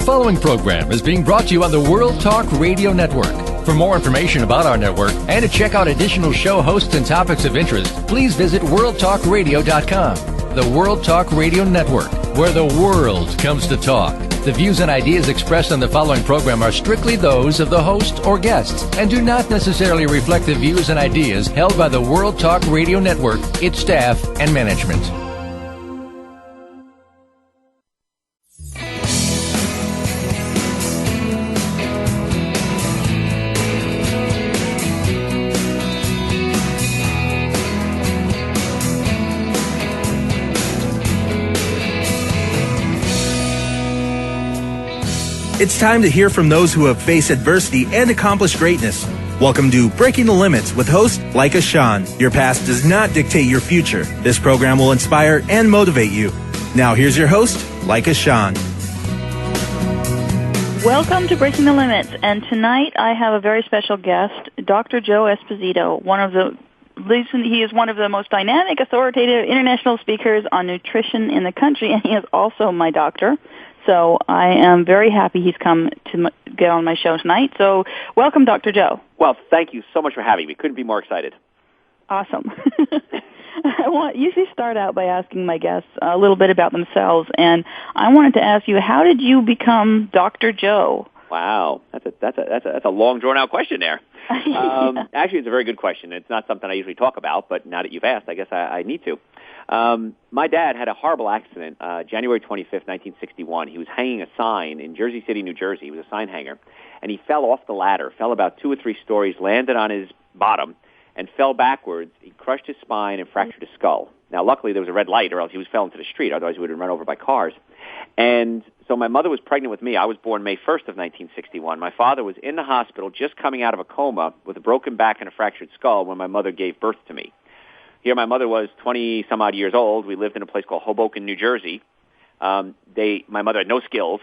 following program is being brought to you on the World Talk Radio Network. For more information about our network and to check out additional show hosts and topics of interest, please visit worldtalkradio.com. The World Talk Radio Network, where the world comes to talk. The views and ideas expressed on the following program are strictly those of the host or guests and do not necessarily reflect the views and ideas held by the World Talk Radio Network, its staff, and management. It's time to hear from those who have faced adversity and accomplished greatness. Welcome to Breaking the Limits with host Leica Sean. Your past does not dictate your future. This program will inspire and motivate you. Now here's your host, Leica Sean. Welcome to Breaking the Limits, and tonight I have a very special guest, Dr. Joe Esposito. He is one of the most dynamic, authoritative international speakers on nutrition in the country, and he is also my doctor. So I am very happy he's come to get on my show tonight. So welcome, Dr. Joe. Well, thank you so much for having me. Couldn't be more excited. Awesome. I usually start out by asking my guests a little bit about themselves, and I wanted to ask you, how did you become Dr. Joe? Wow, that's a long, drawn-out question there. Yeah. Actually, it's a very good question. It's not something I usually talk about, but now that you've asked, I guess I need to. My dad had a horrible accident January 25th, 1961. He was hanging a sign in Jersey City, New Jersey. He was a sign hanger, and he fell off the ladder, fell about 2 or 3 stories, landed on his bottom, and fell backwards. He crushed his spine and fractured his skull. Now, luckily, there was a red light, or else he fell into the street. Otherwise, he would have been run over by cars. And so my mother was pregnant with me. I was born May 1st of 1961. My father was in the hospital just coming out of a coma with a broken back and a fractured skull when my mother gave birth to me. Here, my mother was 20-some-odd years old. We lived in a place called Hoboken, New Jersey. My mother had no skills.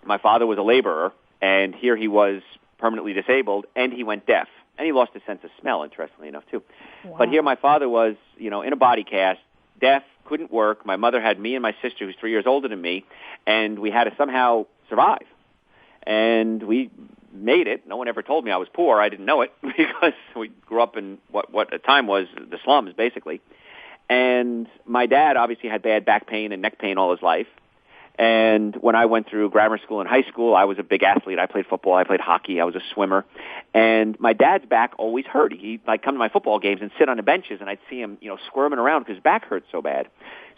My father was a laborer, and here he was permanently disabled, and he went deaf. And he lost his sense of smell, interestingly enough, too. Wow. But here my father was, in a body cast, deaf, couldn't work. My mother had me and my sister, who's 3 years older than me, and we had to somehow survive. And we made it. No one ever told me I was poor. I didn't know it because we grew up in what at the time was the slums, basically. And my dad obviously had bad back pain and neck pain all his life. And when I went through grammar school and high school, I was a big athlete. I played football. I played hockey. I was a swimmer. And my dad's back always hurt. He'd come to my football games and sit on the benches, and I'd see him, squirming around because his back hurt so bad.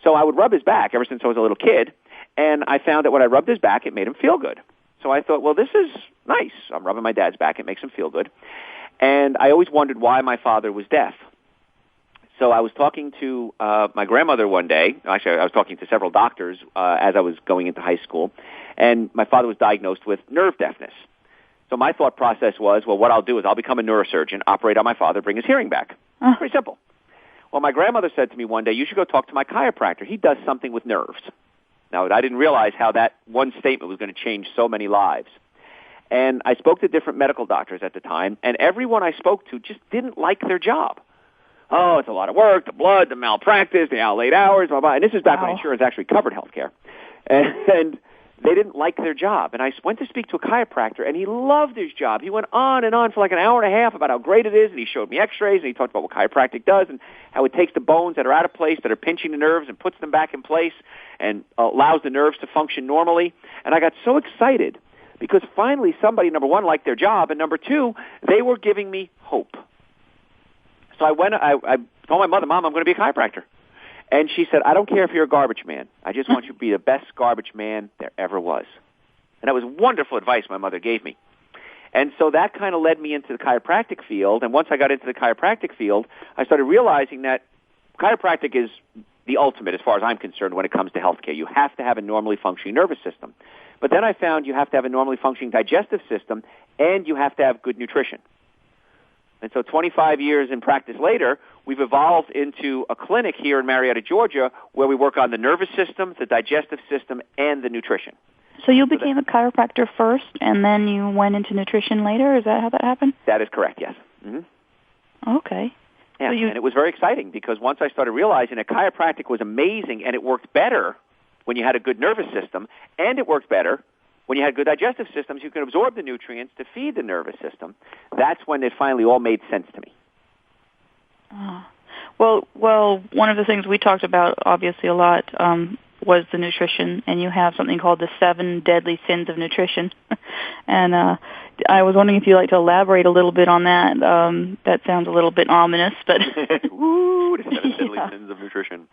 So I would rub his back ever since I was a little kid, and I found that when I rubbed his back, it made him feel good. So I thought, well, this is nice. I'm rubbing my dad's back. It makes him feel good. And I always wondered why my father was deaf. So I was talking to my grandmother one day. Actually, I was talking to several doctors as I was going into high school, and my father was diagnosed with nerve deafness. So my thought process was, well, what I'll do is I'll become a neurosurgeon, operate on my father, bring his hearing back. Pretty simple. Well, my grandmother said to me one day, you should go talk to my chiropractor. He does something with nerves. Now, I didn't realize how that one statement was going to change so many lives. And I spoke to different medical doctors at the time, and everyone I spoke to just didn't like their job. Oh, it's a lot of work, the blood, the malpractice, the out late hours, blah, blah. And this is back when insurance actually covered health care. And they didn't like their job. And I went to speak to a chiropractor, and he loved his job. He went on and on for like an hour and a half about how great it is, and he showed me x-rays, and he talked about what chiropractic does and how it takes the bones that are out of place, that are pinching the nerves, and puts them back in place and allows the nerves to function normally. And I got so excited because finally somebody, number one, liked their job, and number two, they were giving me hope. So I told my mother, Mom, I'm going to be a chiropractor. And she said, I don't care if you're a garbage man. I just want you to be the best garbage man there ever was. And that was wonderful advice my mother gave me. And so that kind of led me into the chiropractic field. And once I got into the chiropractic field, I started realizing that chiropractic is the ultimate as far as I'm concerned when it comes to healthcare. You have to have a normally functioning nervous system. But then I found you have to have a normally functioning digestive system, and you have to have good nutrition. And so 25 years in practice later, we've evolved into a clinic here in Marietta, Georgia, where we work on the nervous system, the digestive system, and the nutrition. So you became a chiropractor first, and then you went into nutrition later? Is that how that happened? That is correct, yes. Mm-hmm. Okay. Yeah, so and it was very exciting because once I started realizing that chiropractic was amazing and it worked better when you had a good nervous system, and it worked better when you had good digestive systems, you could absorb the nutrients to feed the nervous system. That's when it finally all made sense to me. Well, one of the things we talked about, obviously, a lot was the nutrition, and you have something called the 7 deadly sins of nutrition. And I was wondering if you'd like to elaborate a little bit on that. That sounds a little bit ominous, but... Woo, the 7 deadly sins of nutrition.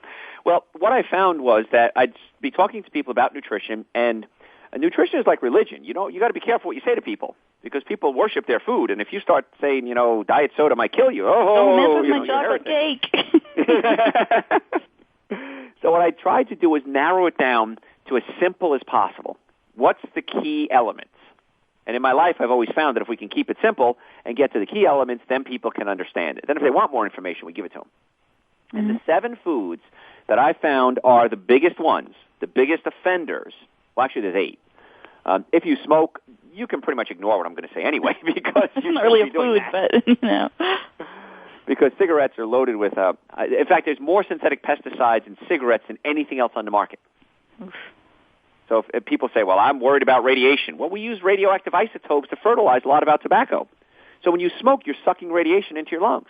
Well, what I found was that I'd be talking to people about nutrition, and nutrition is like religion. You got to be careful what you say to people, because people worship their food, and if you start saying, diet soda might kill you, don't mess with my chocolate cake. So what I tried to do was narrow it down to as simple as possible. What's the key elements? And in my life, I've always found that if we can keep it simple and get to the key elements, then people can understand it. Then if they want more information, we give it to them. Mm-hmm. And the 7 foods that I found are the biggest ones, the biggest offenders. Well, actually, there's 8. If you smoke, you can pretty much ignore what I'm going to say anyway, because it's not really a food, but because cigarettes are loaded with. In fact, there's more synthetic pesticides in cigarettes than anything else on the market. Oof. So if people say, "Well, I'm worried about radiation," well, we use radioactive isotopes to fertilize a lot about tobacco. So when you smoke, you're sucking radiation into your lungs.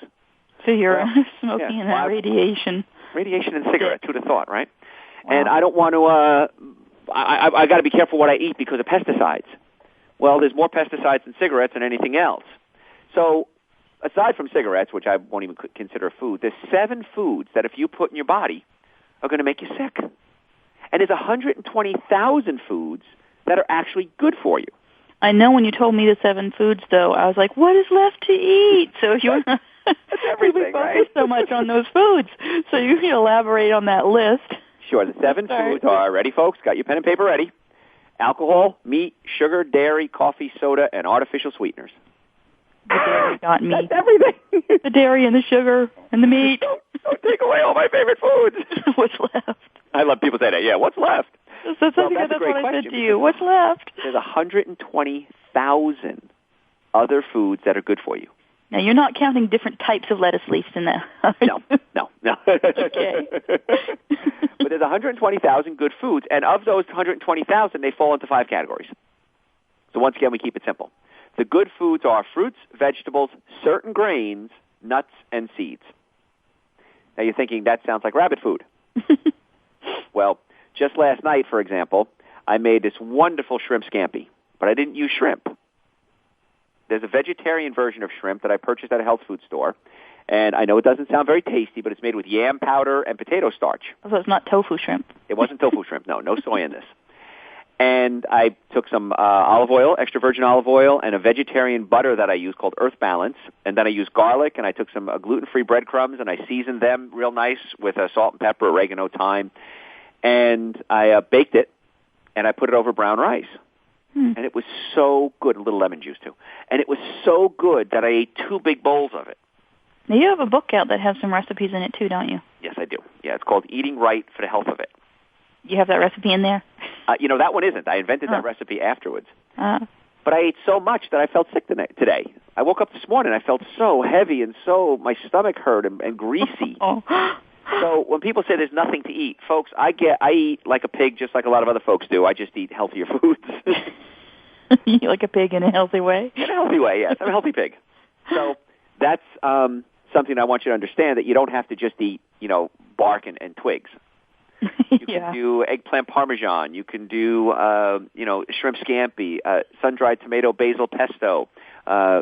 So you're smoking and that radiation. Radiation in cigarettes. Who'd have thought, right? Wow. And I don't want to. I got to be careful what I eat because of pesticides. Well, there's more pesticides in cigarettes than anything else. So, aside from cigarettes, which I won't even consider a food, there's 7 foods that if you put in your body are going to make you sick. And there's 120,000 foods that are actually good for you. I know when you told me the 7 foods, though, I was like, what is left to eat? So if you That's everything, focus so much on those foods. So you can elaborate on that list. Sure. The 7 foods are, ready, folks? Got your pen and paper ready? Alcohol, meat, sugar, dairy, coffee, soda, and artificial sweeteners. The dairy got me. That's everything. The dairy and the sugar and the meat. Don't take away all my favorite foods. What's left? I love people say that. Yeah, what's left? That's what I said to you. What's left? There's 120,000 other foods that are good for you. Now, you're not counting different types of lettuce leaves in there. No. Okay. But there's 120,000 good foods, and of those 120,000, they fall into 5 categories. So once again, we keep it simple. The good foods are fruits, vegetables, certain grains, nuts, and seeds. Now you're thinking, that sounds like rabbit food. Well, just last night, for example, I made this wonderful shrimp scampi, but I didn't use shrimp. There's a vegetarian version of shrimp that I purchased at a health food store, and I know it doesn't sound very tasty, but it's made with yam powder and potato starch. So it's not tofu shrimp. It wasn't tofu shrimp, no soy in this. And I took some olive oil, extra virgin olive oil, and a vegetarian butter that I use called Earth Balance. And then I used garlic, and I took some gluten-free breadcrumbs, and I seasoned them real nice with salt and pepper, oregano, thyme. And I baked it, and I put it over brown rice. And it was so good, a little lemon juice, too. And it was so good that I ate 2 big bowls of it. Now, you have a book out that has some recipes in it, too, don't you? Yes, I do. Yeah, it's called Eating Right for the Health of It. You have that recipe in there? That one isn't. I invented that recipe afterwards. But I ate so much that I felt sick today. I woke up this morning, I felt so heavy and so my stomach hurt and greasy. So when people say there's nothing to eat, folks, I eat like a pig just like a lot of other folks do. I just eat healthier foods. You eat like a pig in a healthy way? In a healthy way, yes. I'm a healthy pig. So that's something I want you to understand, that you don't have to just eat, bark and twigs. You can do eggplant parmesan. You can do, shrimp scampi, sun-dried tomato basil pesto,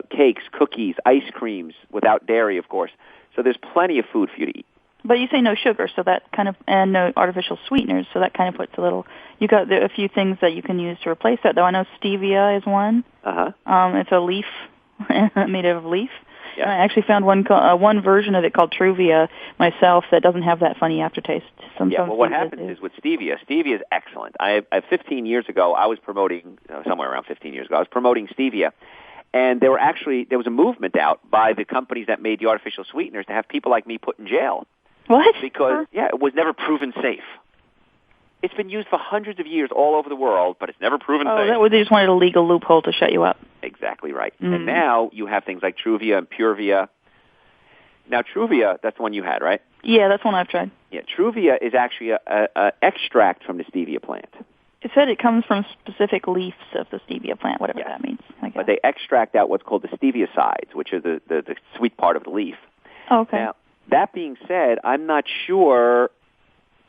cakes, cookies, ice creams, without dairy, of course. So there's plenty of food for you to eat. But you say no sugar, so that kind of, and no artificial sweeteners, so that kind of puts a little, you got a few things that you can use to replace that, though. I know stevia is one. It's a leaf, made out of leaf. Yeah. I actually found one version of it called Truvia myself that doesn't have that funny aftertaste. Well, what happens is with stevia is excellent. 15 years ago, I was promoting, somewhere around 15 years ago, I was promoting stevia. And there was a movement out by the companies that made the artificial sweeteners to have people like me put in jail. What? Because, it was never proven safe. It's been used for hundreds of years all over the world, but it's never proven safe. They just wanted a legal loophole to shut you up. Exactly right. And now you have things like Truvia and Purevia. Now, Truvia, that's the one you had, right? Yeah, that's one I've tried. Yeah, Truvia is actually a extract from the stevia plant. It said it comes from specific leaves of the stevia plant, whatever that means. But they extract out what's called the stevia sides, which are the sweet part of the leaf. Oh, okay. Now, that being said, I'm not sure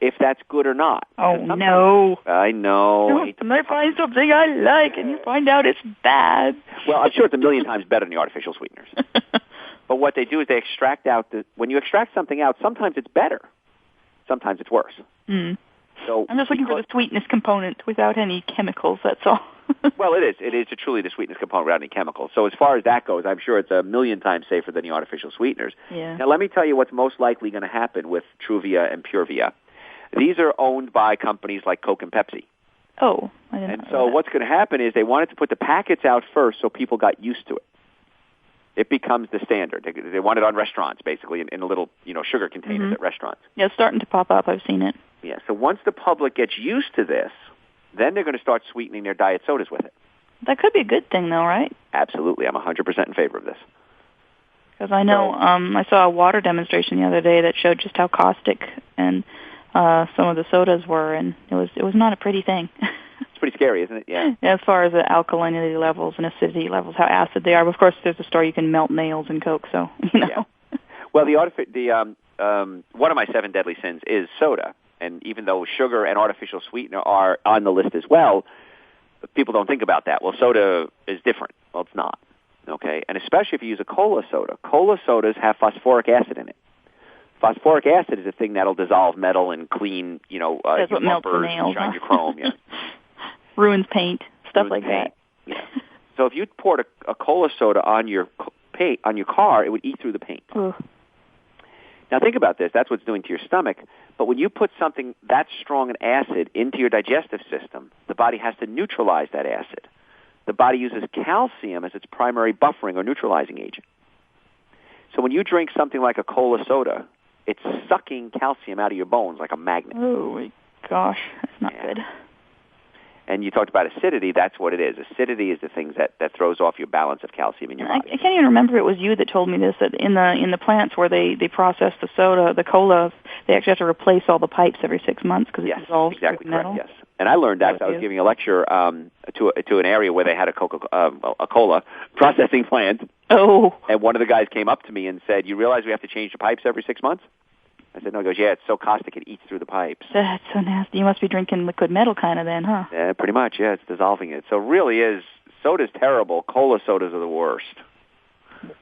if that's good or not. Oh, no. I know. I might find something I like, and you find out it's bad. Well, I'm sure it's a million times better than the artificial sweeteners. But what they do is they extract out when you extract something out, sometimes it's better. Sometimes it's worse. Mm. So I'm just looking for the sweetness component without any chemicals, that's all. Well, it is. It is truly the sweetness component without any chemicals. So as far as that goes, I'm sure it's a million times safer than the artificial sweeteners. Yeah. Now, let me tell you what's most likely going to happen with Truvia and Purevia. These are owned by companies like Coke and Pepsi. Oh, I didn't know. And so what's going to happen is they wanted to put the packets out first so people got used to it. It becomes the standard. They want it on restaurants, basically, in a little, sugar containers at restaurants. Yeah, it's starting to pop up. I've seen it. Yeah, so once the public gets used to this, then they're going to start sweetening their diet sodas with it. That could be a good thing, though, right? Absolutely. I'm 100% in favor of this. Because I know I saw a water demonstration the other day that showed just how caustic and some of the sodas were, and it was not a pretty thing. It's pretty scary, isn't it? Yeah. As far as the alkalinity levels and acidity levels, how acid they are. But of course, there's a store you can melt nails in Coke, so Yeah. Well, one of my 7 deadly sins is soda, and even though sugar and artificial sweetener are on the list as well, people don't think about that. Well, soda is different. Well, it's not. Okay, and especially if you use a cola soda. Cola sodas have phosphoric acid in it. Phosphoric acid is a thing that'll dissolve metal and clean, your bumpers and shine your chrome. Yeah. Ruins paint, stuff like that. Yeah. So if you poured a cola soda on your paint on your car, it would eat through the paint. Ugh. Now think about this. That's what it's doing to your stomach. But when you put something that strong in acid into your digestive system, the body has to neutralize that acid. The body uses calcium as its primary buffering or neutralizing agent. So when you drink something like a cola soda, it's sucking calcium out of your bones like a magnet. Oh, my gosh. That's not good. And you talked about acidity. That's what it is. Acidity is the thing that throws off your balance of calcium in your body. I can't even remember if it was you that told me this, that in the plants where they process the soda, the cola, they actually have to replace all the pipes every 6 months because it dissolves exactly with metal. Correct, yes. And I learned that. I was giving a lecture to an area where they had a cola processing plant. Oh. And one of the guys came up to me and said, "You realize we have to change the pipes every 6 months?" I said, "No." He goes, "Yeah, it's so caustic it eats through the pipes." That's so nasty. You must be drinking liquid metal kind of then, huh? Yeah, pretty much. Yeah, it's dissolving it. So it really is. Soda's terrible. Cola sodas are the worst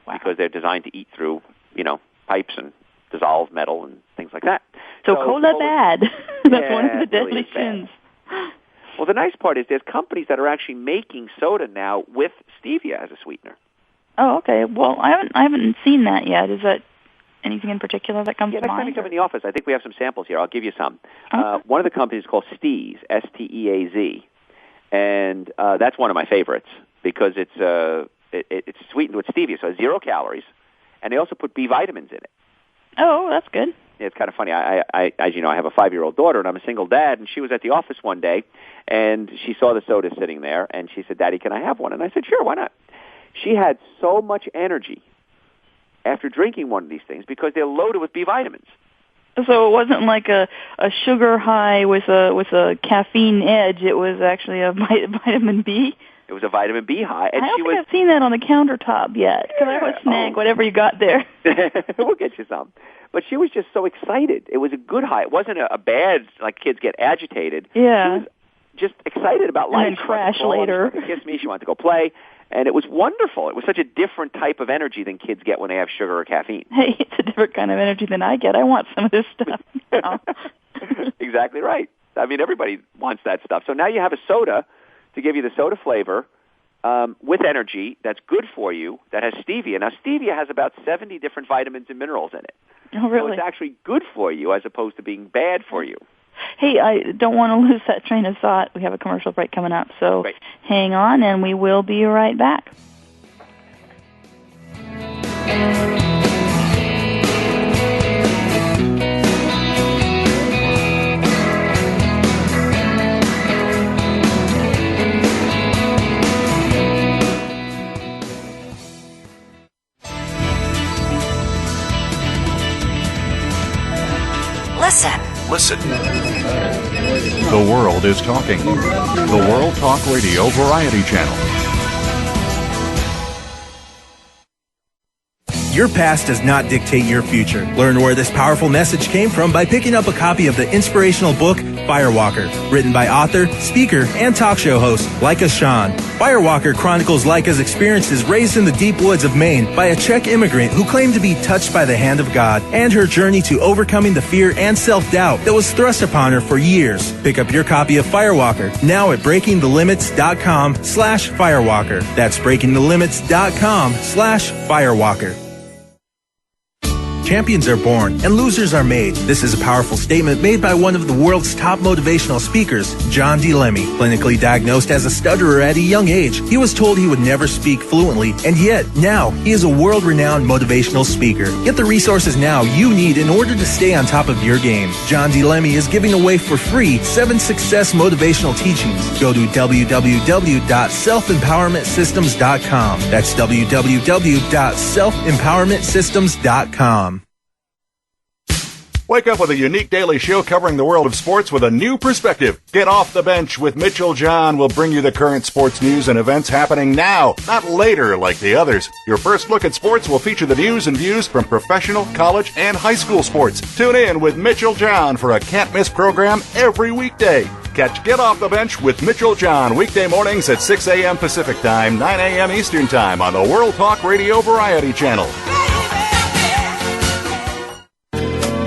because they're designed to eat through, pipes and dissolve metal and things like that. So cola bad. That's one of the deadly sins. Well, the nice part is there's companies that are actually making soda now with stevia as a sweetener. Oh, okay. Well, I haven't seen that yet. Is that anything in particular that comes to mind? Next time you come in the office, I think we have some samples here. I'll give you some. Okay. One of the companies is called Steaz, S-T-E-A-Z, and that's one of my favorites because it's sweetened with stevia, so 0 calories, and they also put B vitamins in it. Oh, that's good. Yeah, it's kind of funny. I as you know, I have a 5-year-old daughter, and I'm a single dad, and she was at the office one day, and she saw the soda sitting there, and she said, "Daddy, can I have one?" And I said, "Sure, why not?" She had so much energy after drinking one of these things because they're loaded with B vitamins. So it wasn't like a sugar high with a caffeine edge. It was actually a vitamin B. It was a vitamin B high. And I don't think I've seen that on the countertop yet. Because I would snag whatever you got there. We'll get you some. But she was just so excited. It was a good high. It wasn't a bad, like kids get agitated. Yeah. She was just excited about life. And then crash later. She wanted to kiss me. She wanted to go play. And it was wonderful. It was such a different type of energy than kids get when they have sugar or caffeine. Hey, it's a different kind of energy than I get. I want some of this stuff now. Exactly right. I mean, everybody wants that stuff. So now you have a soda to give you the soda flavor with energy that's good for you, that has stevia. Now, stevia has about 70 different vitamins and minerals in it. Oh, really? So it's actually good for you as opposed to being bad for you. Hey, I don't want to lose that train of thought. We have a commercial break coming up, so hang on, and we will be right back. Listen. The world is talking. The World Talk Radio Variety Channel. Your past does not dictate your future. Learn where this powerful message came from by picking up a copy of the inspirational book, Firewalker, written by author, speaker, and talk show host Leica Shawn. Firewalker chronicles Leica's experiences raised in the deep woods of Maine by a Czech immigrant who claimed to be touched by the hand of God, and her journey to overcoming the fear and self-doubt that was thrust upon her for years. Pick up your copy of Firewalker now at breakingthelimits.com/Firewalker. That's breakingthelimits.com/Firewalker. Champions are born and losers are made. This is a powerful statement made by one of the world's top motivational speakers, John D. Lemmy. Clinically diagnosed as a stutterer at a young age, he was told he would never speak fluently, and yet now he is a world-renowned motivational speaker. Get the resources now you need in order to stay on top of your game. John D. Lemmy is giving away for free 7 success motivational teachings. Go to www.selfempowermentsystems.com. That's www.selfempowermentsystems.com. Wake up with a unique daily show covering the world of sports with a new perspective. Get Off the Bench with Mitchell John will bring you the current sports news and events happening now, not later like the others. Your first look at sports will feature the news and views from professional, college, and high school sports. Tune in with Mitchell John for a can't-miss program every weekday. Catch Get Off the Bench with Mitchell John weekday mornings at 6 a.m. Pacific Time, 9 a.m. Eastern Time on the World Talk Radio Variety Channel.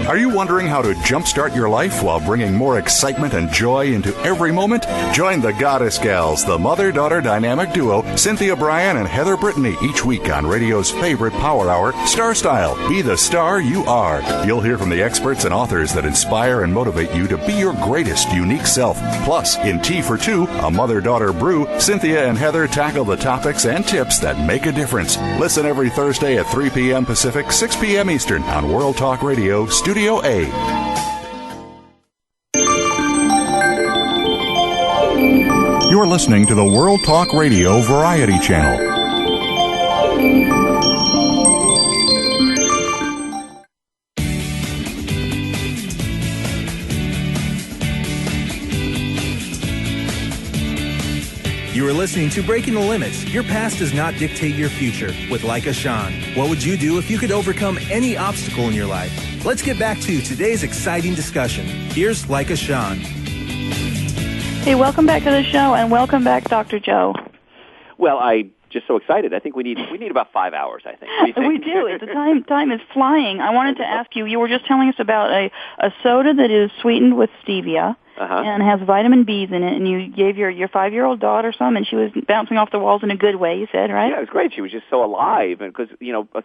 Are you wondering how to jumpstart your life while bringing more excitement and joy into every moment? Join the Goddess Gals, the mother-daughter dynamic duo, Cynthia Bryan and Heather Brittany, each week on radio's favorite power hour, Star Style. Be the star you are. You'll hear from the experts and authors that inspire and motivate you to be your greatest unique self. Plus, in Tea for Two, a mother-daughter brew, Cynthia and Heather tackle the topics and tips that make a difference. Listen every Thursday at 3 p.m. Pacific, 6 p.m. Eastern on World Talk Radio, Studio A. You're listening to the World Talk Radio Variety Channel. You are listening to Breaking the Limits. Your past does not dictate your future with Leica Shawn. What would you do if you could overcome any obstacle in your life? Let's get back to today's exciting discussion. Here's Leica Shawn. Hey, welcome back to the show, and welcome back, Dr. Joe. Well, I'm just so excited. I think we need about 5 hours, I think. What do you think? We do. The time is flying. I wanted to ask you, you were just telling us about a soda that is sweetened with stevia. And has vitamin B's in it, and you gave your 5-year-old daughter some, and she was bouncing off the walls in a good way, you said, right? Yeah, it was great. She was just so alive, and because,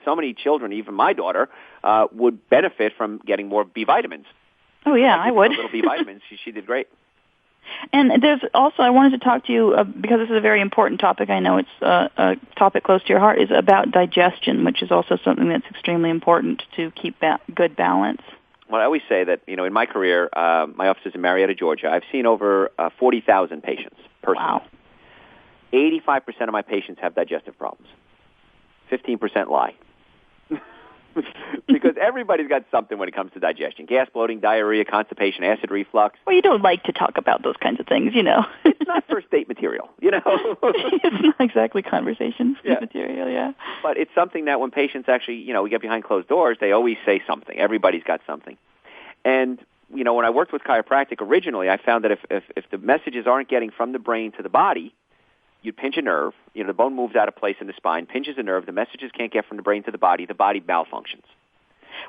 so many children, even my daughter, would benefit from getting more B vitamins. Oh, yeah, I would. Little B vitamins. She did great. And there's also, I wanted to talk to you, because this is a very important topic, I know it's a topic close to your heart, is about digestion, which is also something that's extremely important to keep good balance. Well, I always say that, in my career, my office is in Marietta, Georgia. I've seen over 40,000 patients personally. Wow. 85% of my patients have digestive problems. 15% lie. Because everybody's got something when it comes to digestion. Gas, bloating, diarrhea, constipation, acid reflux. Well, you don't like to talk about those kinds of things, It's not first date material, It's not exactly conversation material, yeah. But it's something that when patients actually, we get behind closed doors, they always say something. Everybody's got something. And, when I worked with chiropractic originally, I found that if the messages aren't getting from the brain to the body, you'd pinch a nerve, the bone moves out of place in the spine, pinches a nerve, the messages can't get from the brain to the body malfunctions.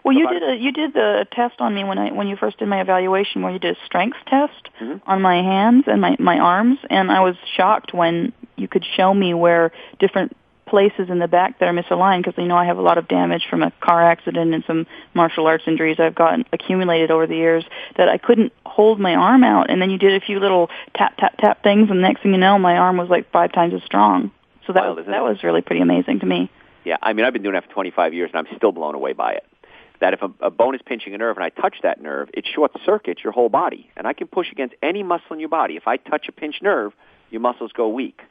Well, you did the test on me when you first did my evaluation, where you did a strength test on my hands and my arms, and I was shocked when you could show me where different places in the back that are misaligned, because I have a lot of damage from a car accident and some martial arts injuries I've gotten accumulated over the years, that I couldn't hold my arm out. And then you did a few little tap, tap, tap things, and the next thing you know, my arm was like 5 times as strong. So that was really pretty amazing to me. Yeah, I've been doing that for 25 years, and I'm still blown away by it. That if a bone is pinching a nerve and I touch that nerve, it short-circuits your whole body. And I can push against any muscle in your body. If I touch a pinched nerve, your muscles go weak.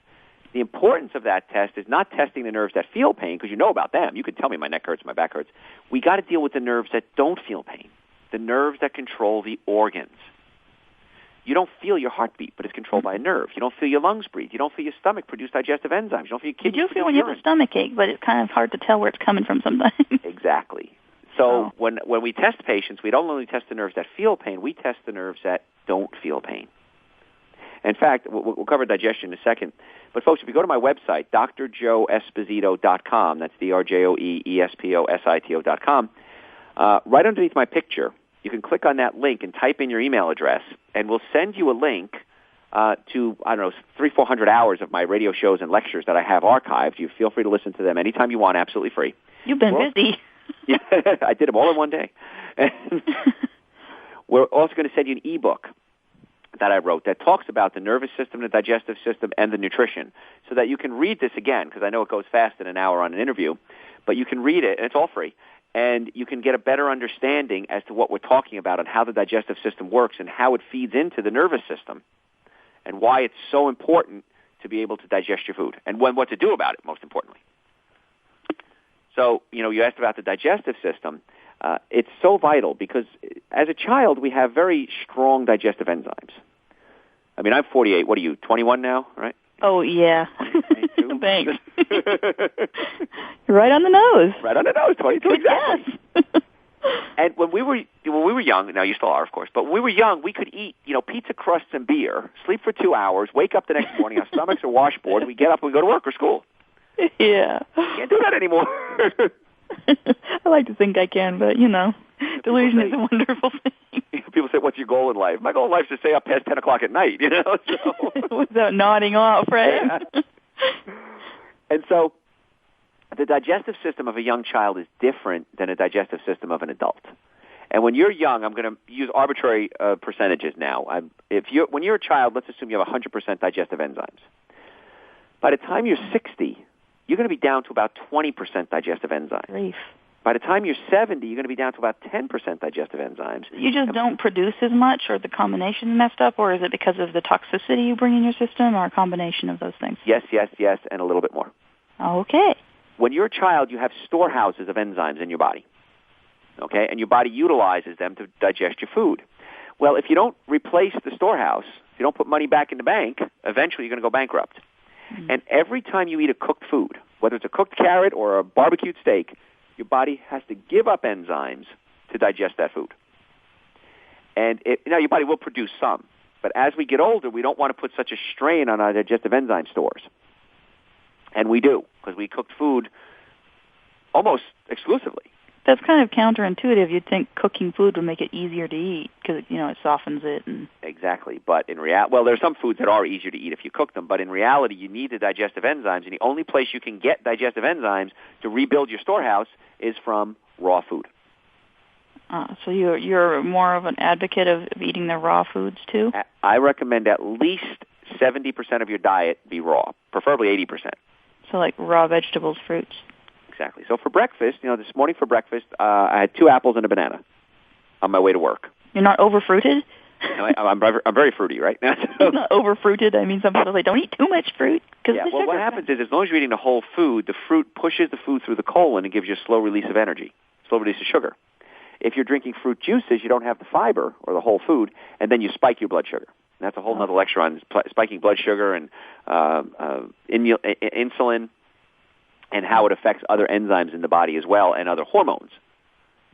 The importance of that test is not testing the nerves that feel pain, because you know about them. You can tell me my neck hurts, my back hurts. We got to deal with the nerves that don't feel pain, the nerves that control the organs. You don't feel your heartbeat, but it's controlled by a nerve. You don't feel your lungs breathe. You don't feel your stomach produce digestive enzymes. You don't feel your kidneys. You do feel when you have a stomach ache, but it's kind of hard to tell where it's coming from sometimes. Exactly. So when we test patients, we don't only test the nerves that feel pain, we test the nerves that don't feel pain. In fact, we'll cover digestion in a second. But, folks, if you go to my website, drjoeesposito.com, that's drjoeesposito.com, right underneath my picture, you can click on that link and type in your email address, and we'll send you a link to, 300-400 hours of my radio shows and lectures that I have archived. You feel free to listen to them anytime you want, absolutely free. You've been busy. Yeah, I did them all in one day. And we're also going to send you an ebook that I wrote that talks about the nervous system, the digestive system, and the nutrition, so that you can read this again, because I know it goes fast in an hour on an interview, but you can read it, and it's all free. And you can get a better understanding as to what we're talking about and how the digestive system works and how it feeds into the nervous system and why it's so important to be able to digest your food and what to do about it, most importantly. So, you asked about the digestive system. It's so vital because as a child, we have very strong digestive enzymes. I mean, I'm 48. What are you, 21 now, right? Oh, yeah. Thanks. You're right on the nose. Right on the nose, 22, exactly. Yes. And when we were young, now you still are, of course, but when we were young, we could eat, pizza crusts and beer, sleep for 2 hours, wake up the next morning, our stomachs are washboard, we get up and we go to work or school. Yeah. Can't do that anymore. I like to think I can, but, delusion is a wonderful thing. People say, what's your goal in life? My goal in life is to stay up past 10 o'clock at night, So. Without nodding off, right? Yeah. And so the digestive system of a young child is different than a digestive system of an adult. And when you're young, I'm going to use arbitrary percentages now. When you're a child, let's assume you have 100% digestive enzymes. By the time you're 60, you're going to be down to about 20% digestive enzymes. Grief. By the time you're 70, you're going to be down to about 10% digestive enzymes. You just don't produce as much, or the combination messed up, or is it because of the toxicity you bring in your system, or a combination of those things? Yes, and a little bit more. Okay. When you're a child, you have storehouses of enzymes in your body, okay? And your body utilizes them to digest your food. Well, if you don't replace the storehouse, if you don't put money back in the bank, eventually you're going to go bankrupt. Mm-hmm. And every time you eat a cooked food, whether it's a cooked carrot or a barbecued steak, your body has to give up enzymes to digest that food. And your body will produce some. But as we get older, we don't want to put such a strain on our digestive enzyme stores. And we do, because we cook food almost exclusively. That's kind of counterintuitive. You'd think cooking food would make it easier to eat because, it softens it. Exactly. But in reality, there are some foods that are easier to eat if you cook them. But in reality, you need the digestive enzymes. And the only place you can get digestive enzymes to rebuild your storehouse is from raw food. So you're more of an advocate of eating the raw foods, too? I recommend at least 70% of your diet be raw, preferably 80%. So like raw vegetables, fruits. Exactly. So for breakfast, this morning for breakfast, I had 2 apples and a banana on my way to work. You're not over-fruited? No, I'm very fruity, right? You're not over-fruited. I mean, some people say, don't eat too much fruit. Yeah, well, what happens is as long as you're eating the whole food, the fruit pushes the food through the colon and gives you a slow release of energy, slow release of sugar. If you're drinking fruit juices, you don't have the fiber or the whole food, and then you spike your blood sugar. And that's a whole other lecture on spiking blood sugar and insulin and how it affects other enzymes in the body as well and other hormones.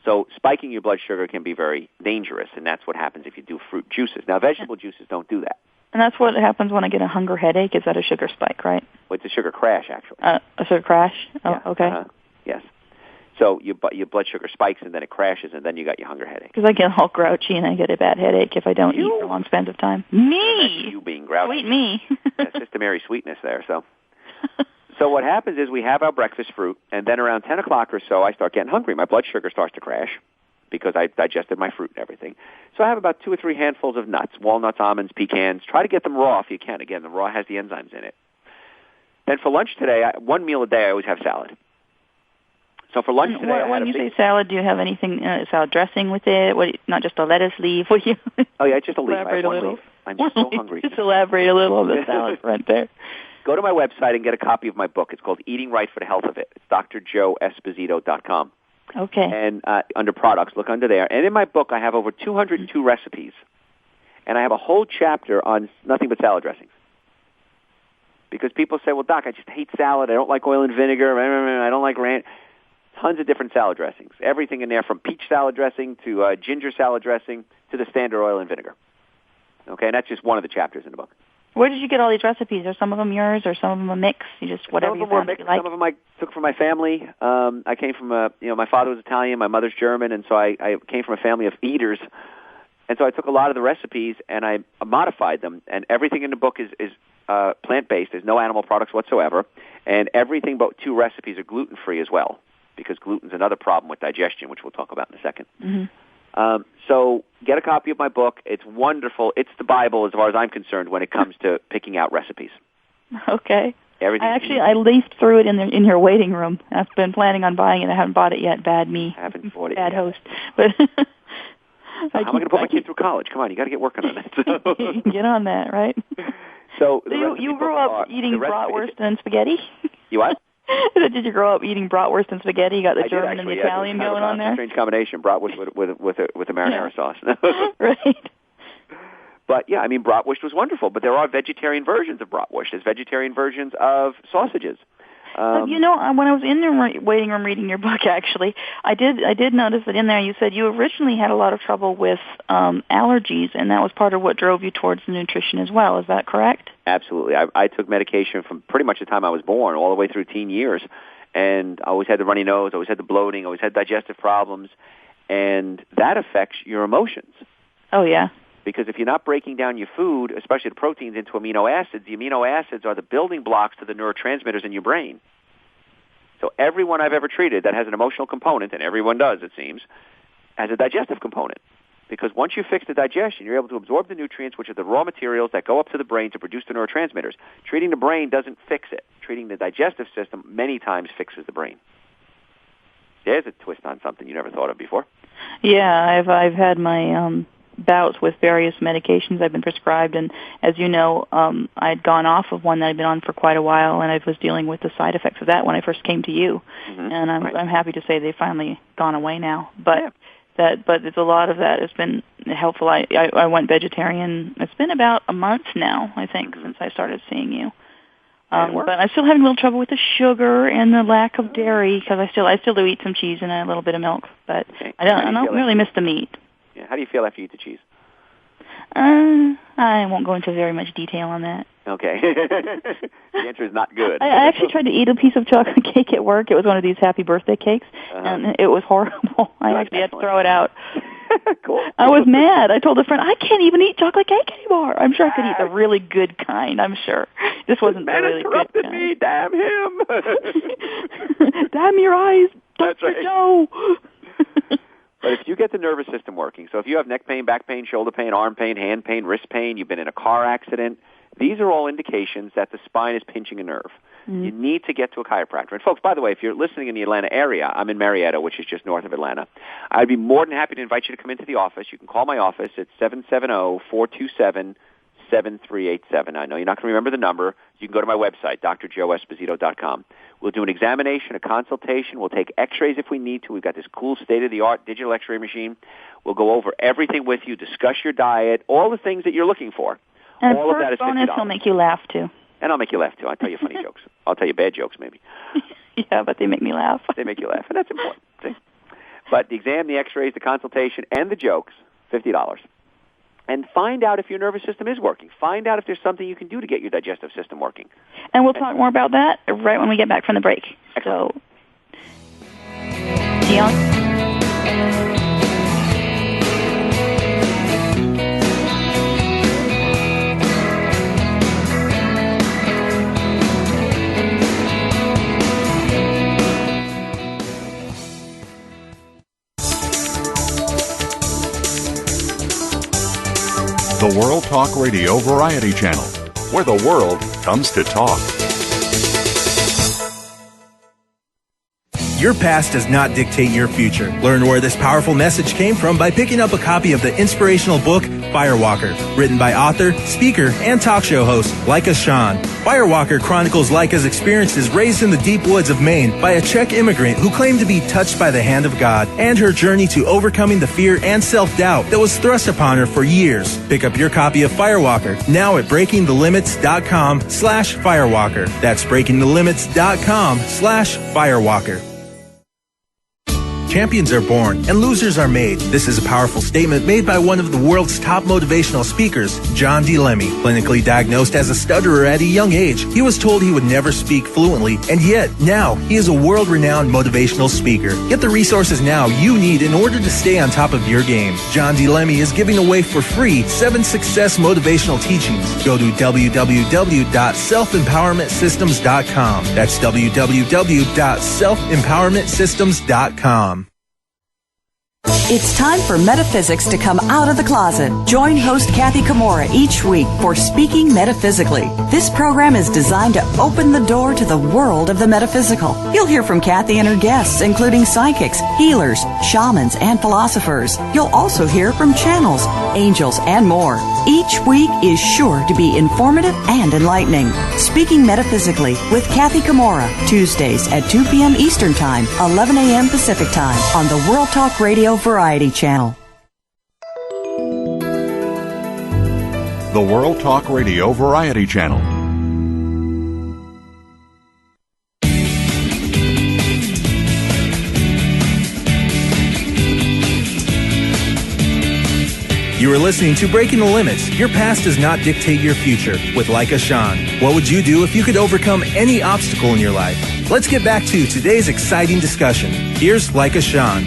So spiking your blood sugar can be very dangerous, and that's what happens if you do fruit juices. Now, vegetable juices don't do that. And that's what happens when I get a hunger headache. Is that a sugar spike, right? Well, it's a sugar crash, actually. A sugar crash? Oh, yeah. Okay. Yes. So your blood sugar spikes, and then it crashes, and then you got your hunger headache. Because I get all grouchy, and I get a bad headache if I don't eat for long spans of time. Me! You being grouchy. Sweet me. That's systematic sweetness there, so... So what happens is we have our breakfast fruit, and then around 10 o'clock or so, I start getting hungry. My blood sugar starts to crash because I digested my fruit and everything. So I have about 2 or 3 handfuls of nuts, walnuts, almonds, pecans. Try to get them raw if you can. Again, the raw has the enzymes in it. Then for lunch today, one meal a day, I always have salad. So for lunch today, when you say salad, do you have anything, salad dressing with it? Not just a lettuce leaf? Oh, yeah, it's just a leaf. Elaborate a little. Leaf. I'm so hungry. Just elaborate a little on the salad right there. Go to my website and get a copy of my book. It's called Eating Right for the Health of It. It's drjoeesposito.com. Okay. And under products, look under there. And in my book, I have over 202 recipes. and I have a whole chapter on nothing but salad dressings. Because people say, well, Doc, I just hate salad. I don't like oil and vinegar. I don't like ranch. Tons of different salad dressings. Everything in there from peach salad dressing to ginger salad dressing to the standard oil and vinegar. Okay, and that's just one of the chapters in the book. Where did you get all these recipes? Are some of them yours, or some of them a mix? You just whatever you found you like. Some of them I took from my family. I came from my father was Italian, my mother's German, and so I came from a family of eaters. And so I took a lot of the recipes and I modified them. And everything in the book is plant-based. There's no animal products whatsoever, and everything but 2 recipes are gluten-free as well, because gluten's another problem with digestion, which we'll talk about in a second. Mm-hmm. So get a copy of my book. It's wonderful. It's the Bible as far as I'm concerned when it comes to picking out recipes. Okay. Everything. I leafed through it in your waiting room. I've been planning on buying it. I haven't bought it yet. Bad me. I haven't bought it Bad yet. host. But how am I going to put my kid through college? Come on, you got to get working on it. Get on that, right? So you grew up eating bratwurst and spaghetti? You what? Did you grow up eating bratwurst and spaghetti? You got the German actually, and the Italian going on there? Strange combination, bratwurst with a marinara sauce. Right. But yeah, I mean, bratwurst was wonderful. But there are vegetarian versions of bratwurst. There's vegetarian versions of sausages. When I was in the waiting room reading your book, actually, I did notice that in there you said you originally had a lot of trouble with allergies, and that was part of what drove you towards the nutrition as well. Is that correct? Absolutely. I took medication from pretty much the time I was born all the way through teen years, and I always had the runny nose, always had the bloating, always had digestive problems, and that affects your emotions. Oh, yeah. Because if you're not breaking down your food, especially the proteins, into amino acids, the amino acids are the building blocks to the neurotransmitters in your brain. So everyone I've ever treated that has an emotional component, and everyone does, it seems, has a digestive component. Because once you fix the digestion, you're able to absorb the nutrients, which are the raw materials that go up to the brain to produce the neurotransmitters. Treating the brain doesn't fix it. Treating the digestive system many times fixes the brain. There's a twist on something you never thought of before. Yeah, I've had my bouts with various medications I've been prescribed, and as you know, I'd gone off of one that I'd been on for quite a while, and I was dealing with the side effects of that when I first came to you. Mm-hmm. And I'm happy to say they've finally gone away now. But it's a lot of that has been helpful. I went vegetarian. It's been about a month now, I think, since I started seeing you. But I'm still having a little trouble with the sugar and the lack of dairy, because I still do eat some cheese and a little bit of milk, but I don't really miss the meat. Yeah. How do you feel after you eat the cheese? I won't go into very much detail on that. Okay. The answer is not good. I actually tried to eat a piece of chocolate cake at work. It was one of these happy birthday cakes, and it was horrible. I actually had to throw it out. Cool. I was mad. I told a friend, I can't even eat chocolate cake anymore. I'm sure I could eat the really good kind, I'm sure. This wasn't the really good kind. Me, damn him. Damn your eyes, That's Dr. right. Joe. But if you get the nervous system working, so if you have neck pain, back pain, shoulder pain, arm pain, hand pain, wrist pain, you've been in a car accident, these are all indications that the spine is pinching a nerve. Mm-hmm. You need to get to a chiropractor. And folks, by the way, if you're listening in the Atlanta area, I'm in Marietta, which is just north of Atlanta. I'd be more than happy to invite you to come into the office. You can call my office at 770-427-7387. I know you're not going to remember the number. You can go to my website, drjoeesposito.com. We'll do an examination, a consultation. We'll take x-rays if we need to. We've got this cool state-of-the-art digital x-ray machine. We'll go over everything with you, discuss your diet, all the things that you're looking for. And all of that is $50. bonus will make you laugh, too. And I'll make you laugh, too. I'll tell you funny jokes. I'll tell you bad jokes, maybe. Yeah, but they make me laugh. They make you laugh, and that's important. See? But the exam, the x-rays, the consultation, and the jokes, $50. And find out if your nervous system is working. Find out if there's something you can do to get your digestive system working. And we'll talk more about that right when we get back from the break. Excellent. So, Dion? The World Talk Radio Variety Channel, where the world comes to talk. your past does not dictate your future. Learn where this powerful message came from by picking up a copy of the inspirational book, Firewalker, written by author, speaker, and talk show host Leica Shawn. Firewalker chronicles Leica's experiences raised in the deep woods of Maine by a Czech immigrant who claimed to be touched by the hand of God, and her journey to overcoming the fear and self-doubt that was thrust upon her for years. Pick up your copy of Firewalker now at breakingthelimits.com/Firewalker. That's breakingthelimits.com/Firewalker. Champions are born and losers are made. This is a powerful statement made by one of the world's top motivational speakers, John D. Lemmy. Clinically diagnosed as a stutterer at a young age, he was told he would never speak fluently, and yet now he is a world-renowned motivational speaker. Get the resources now you need in order to stay on top of your game. John D. Lemmy is giving away for free 7 success motivational teachings. Go to www.selfempowermentsystems.com. That's www.selfempowermentsystems.com. It's time for metaphysics to come out of the closet. Join host Kathy Kimura each week for Speaking Metaphysically. This program is designed to open the door to the world of the metaphysical. You'll hear from Kathy and her guests, including psychics, healers, shamans, and philosophers. You'll also hear from channels, angels, and more. Each week is sure to be informative and enlightening. Speaking Metaphysically with Kathy Kimura, Tuesdays at 2 p.m. Eastern Time, 11 a.m. Pacific Time on the World Talk Radio Variety Channel. The World Talk Radio Variety Channel. You are listening to Breaking the Limits. Your past does not dictate your future with Leica Shawn. What would you do if you could overcome any obstacle in your life? Let's get back to today's exciting discussion. Here's Leica Shawn.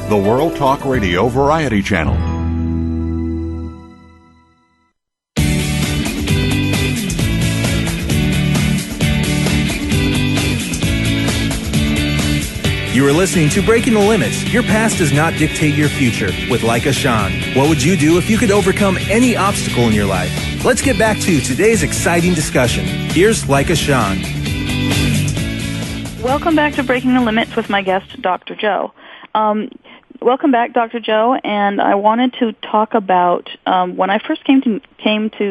The World Talk Radio Variety Channel. You are listening to Breaking the Limits. Your past does not dictate your future with Leica Shawn. What would you do if you could overcome any obstacle in your life? Let's get back to today's exciting discussion. Here's Leica Shawn. Welcome back to Breaking the Limits with my guest, Dr. Joe. Welcome back, Dr. Joe, and I wanted to talk about when I first came to,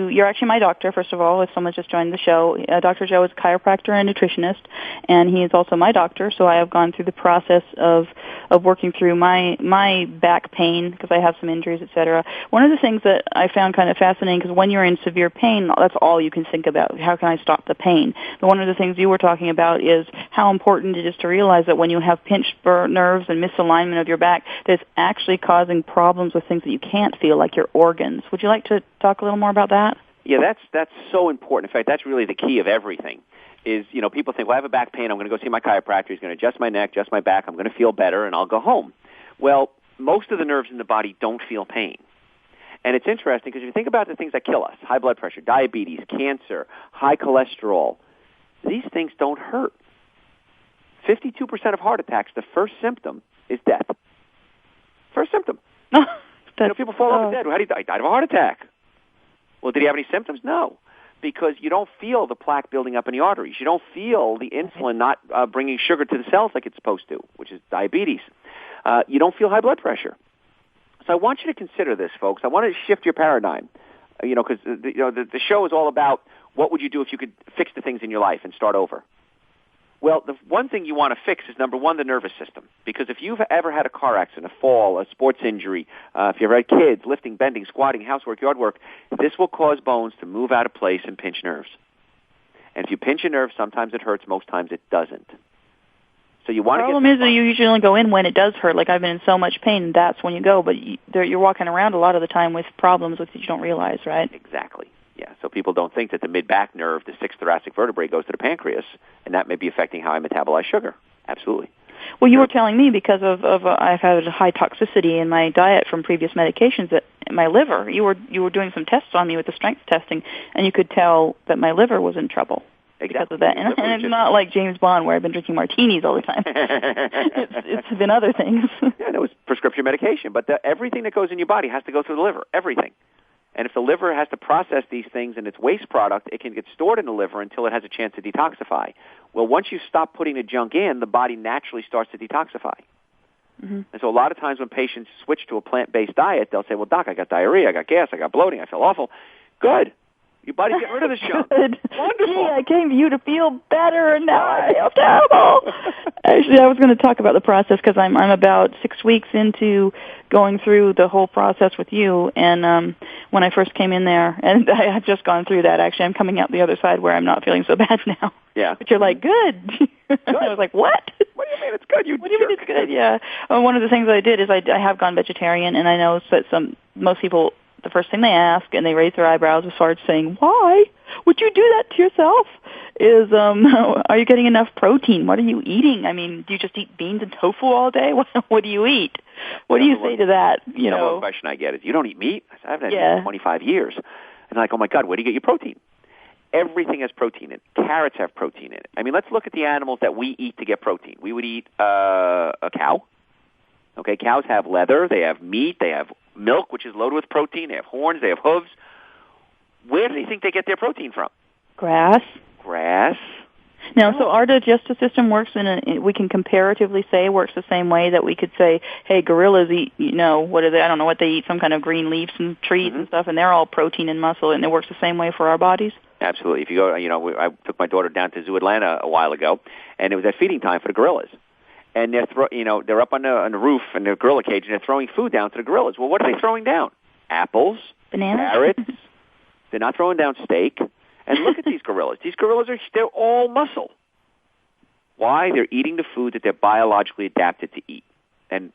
you're actually my doctor, first of all, if someone just joined the show. Dr. Joe is a chiropractor and nutritionist, and he is also my doctor, so I have gone through the process of working through my back pain, because I have some injuries, etc. One of the things that I found kind of fascinating, because when you're in severe pain, that's all you can think about. How can I stop the pain? But one of the things you were talking about is how important it is to realize that when you have pinched nerves and misalignment of your back, that's actually causing problems with things that you can't feel, like your organs. Would you like to talk a little more about that? Yeah, that's so important. In fact, that's really the key of everything. Is, people think, well, I have a back pain, I'm going to go see my chiropractor, he's going to adjust my neck, adjust my back, I'm going to feel better, and I'll go home. Well, most of the nerves in the body don't feel pain. And it's interesting because if you think about the things that kill us, high blood pressure, diabetes, cancer, high cholesterol, these things don't hurt. 52% of heart attacks, the first symptom is death. First symptom. People fall over dead. How did he die? He died of a heart attack. Well, did he have any symptoms? No, because you don't feel the plaque building up in the arteries. You don't feel the insulin not bringing sugar to the cells like it's supposed to, which is diabetes. You don't feel high blood pressure. So I want you to consider this, folks. I want to shift your paradigm, because the show is all about what would you do if you could fix the things in your life and start over. Well, the one thing you want to fix is, number one, the nervous system. Because if you've ever had a car accident, a fall, a sports injury, if you've ever had kids, lifting, bending, squatting, housework, yard work, this will cause bones to move out of place and pinch nerves. And if you pinch a nerve, sometimes it hurts, most times it doesn't. So you want to get... The problem is that you usually only go in when it does hurt. Like, I've been in so much pain, that's when you go. But you're walking around a lot of the time with problems that you don't realize, right? Exactly. Yeah, so people don't think that the mid-back nerve, the sixth thoracic vertebrae, goes to the pancreas, and that may be affecting how I metabolize sugar. Absolutely. Well, you were telling me because of I've had a high toxicity in my diet from previous medications that my liver. You were doing some tests on me with the strength testing, and you could tell that my liver was in trouble. because of that. And it's not like James Bond where I've been drinking martinis all the time. It's been other things. Yeah, it was prescription medication. But everything that goes in your body has to go through the liver, everything. And if the liver has to process these things and its waste product, it can get stored in the liver until it has a chance to detoxify. Well, once you stop putting the junk in, the body naturally starts to detoxify. Mm-hmm. And so a lot of times when patients switch to a plant-based diet, they'll say, well, Doc, I got diarrhea, I got gas, I got bloating, I feel awful. Good. Your body's getting rid of this junk. Good. Wonderful. Gee, I came to you to feel better, and now I feel terrible. Actually, I was going to talk about the process because I'm about 6 weeks into going through the whole process with you. And when I first came in there, and I have just gone through that, actually, I'm coming out the other side where I'm not feeling so bad now. Yeah. But you're like, good. I was like, what? What do you mean it's good? What do you mean it's good? Yeah. One of the things I did is I have gone vegetarian, and I know that most people, the first thing they ask, and they raise their eyebrows as far as saying, why would you do that to yourself, is, are you getting enough protein? What are you eating? I mean, do you just eat beans and tofu all day? What do you eat? What do you say to that? The number one question I get is, you don't eat meat? I haven't had meat in 25 years. And I'm like, oh, my God, where do you get your protein? Everything has protein in it. Carrots have protein in it. I mean, let's look at the animals that we eat to get protein. We would eat a cow. Okay, cows have leather. They have meat. They have milk, which is loaded with protein. They have horns. They have hooves. Where do you think they get their protein from? Grass. Now, so our digestive system works we can comparatively say works the same way that we could say, hey, gorillas eat, what are they? I don't know what they eat, some kind of green leaves and trees and stuff, and they're all protein and muscle, and it works the same way for our bodies. Absolutely. If you go, I took my daughter down to Zoo Atlanta a while ago, and it was at feeding time for the gorillas. And they're up on the roof in their gorilla cage, and they're throwing food down to the gorillas. Well, what are they throwing down? Apples, bananas, carrots. They're not throwing down steak. And look at these gorillas. These gorillas they're all muscle. Why? They're eating the food that they're biologically adapted to eat. And,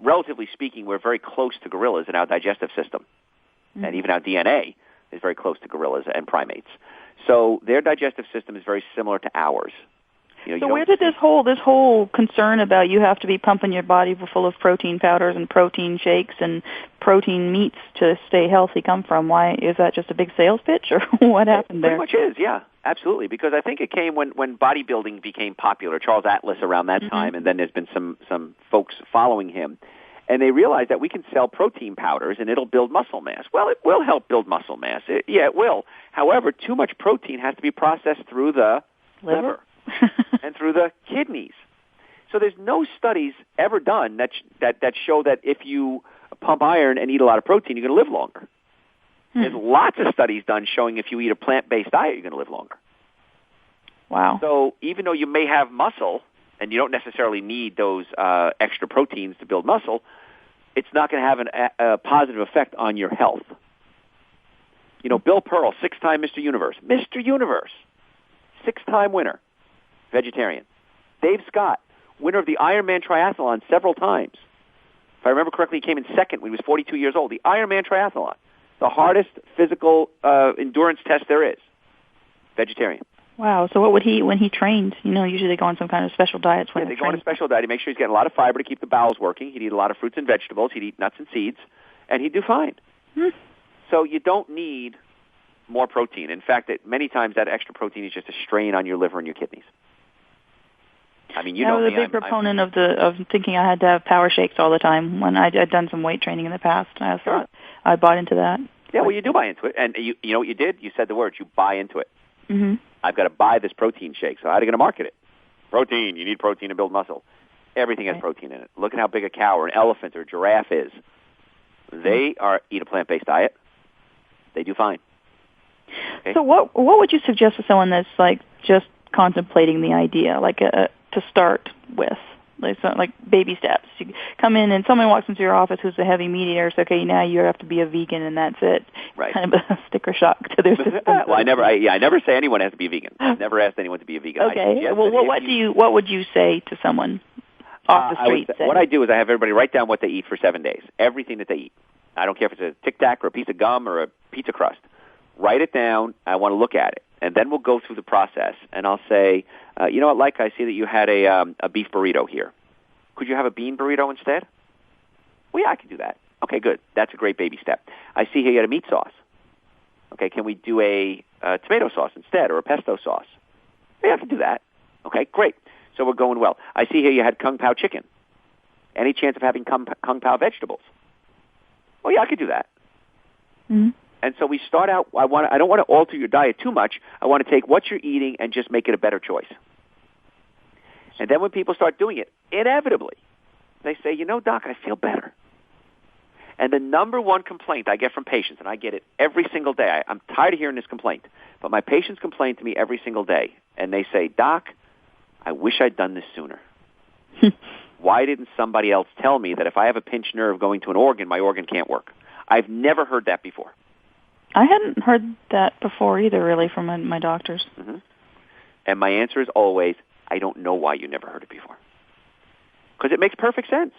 relatively speaking, we're very close to gorillas in our digestive system. Mm-hmm. And even our DNA is very close to gorillas and primates. So their digestive system is very similar to ours. So where did this whole concern about you have to be pumping your body full of protein powders and protein shakes and protein meats to stay healthy come from? Why is that just a big sales pitch, or what happened there? It pretty much is, yeah, absolutely. Because I think it came when bodybuilding became popular. Charles Atlas around that time, and then there's been some folks following him, and they realized that we can sell protein powders and it'll build muscle mass. Well, it will help build muscle mass. It will. However, too much protein has to be processed through the liver. And through the kidneys. So there's no studies ever done that show that if you pump iron and eat a lot of protein, you're going to live longer. There's lots of studies done showing if you eat a plant-based diet, you're going to live longer. Wow. So even though you may have muscle, and you don't necessarily need those extra proteins to build muscle, it's not going to have a positive effect on your health. Bill Pearl, 6-time Mr. Universe. Mr. Universe. 6-time winner. Vegetarian. Dave Scott, winner of the Ironman triathlon several times. If I remember correctly, he came in second when he was 42 years old. The Ironman triathlon, the hardest physical endurance test there is. Vegetarian. Wow. So what would he eat when he trained? Usually they go on some kind of special diets when they go on a special diet. He makes sure he's getting a lot of fiber to keep the bowels working. He'd eat a lot of fruits and vegetables. He'd eat nuts and seeds, and he'd do fine. So you don't need more protein. In fact, many times that extra protein is just a strain on your liver and your kidneys. I mean, I was a big proponent of thinking I had to have power shakes all the time when I'd done some weight training in the past. I thought I bought into that. Yeah, well, you do buy into it. And you know what you did? You said the words. You buy into it. Mm-hmm. I've got to buy this protein shake. So how are you going to market it? Protein. You need protein to build muscle. Everything has protein in it. Look at how big a cow or an elephant or a giraffe is. They eat a plant-based diet. They do fine. Okay? So what would you suggest to someone that's like just contemplating the idea, like to start with, like baby steps? You come in and someone walks into your office who's a heavy meat eater. So okay, now you have to be a vegan and that's it. Right. Kind of a sticker shock to their system. Well, I never say anyone has to be a vegan. I've never asked anyone to be a vegan. Okay. Well, what would you say to someone off the street? What I do is I have everybody write down what they eat for 7 days. Everything that they eat. I don't care if it's a Tic Tac or a piece of gum or a pizza crust. Write it down. I want to look at it. And then we'll go through the process, and I'll say, you know what, like I see that you had a beef burrito here. Could you have a bean burrito instead? Well, yeah, I can do that. Okay, good. That's a great baby step. I see here you had a meat sauce. Okay, can we do a tomato sauce instead or a pesto sauce? Yeah, I can do that. Okay, great. So we're going well. I see here you had Kung Pao chicken. Any chance of having Kung Pao vegetables? Oh, yeah, I could do that. Mm-hmm. And so we start out, I don't want to alter your diet too much. I want to take what you're eating and just make it a better choice. And then when people start doing it, inevitably, they say, you know, Doc, I feel better. And the number one complaint I get from patients, and I get it every single day, I'm tired of hearing this complaint, but my patients complain to me every single day, and they say, Doc, I wish I'd done this sooner. Why didn't somebody else tell me that if I have a pinched nerve going to an organ, my organ can't work? I've never heard that before. I hadn't heard that before either, really, from my doctors. Mm-hmm. And my answer is always, I don't know why you never heard it before. Because it makes perfect sense.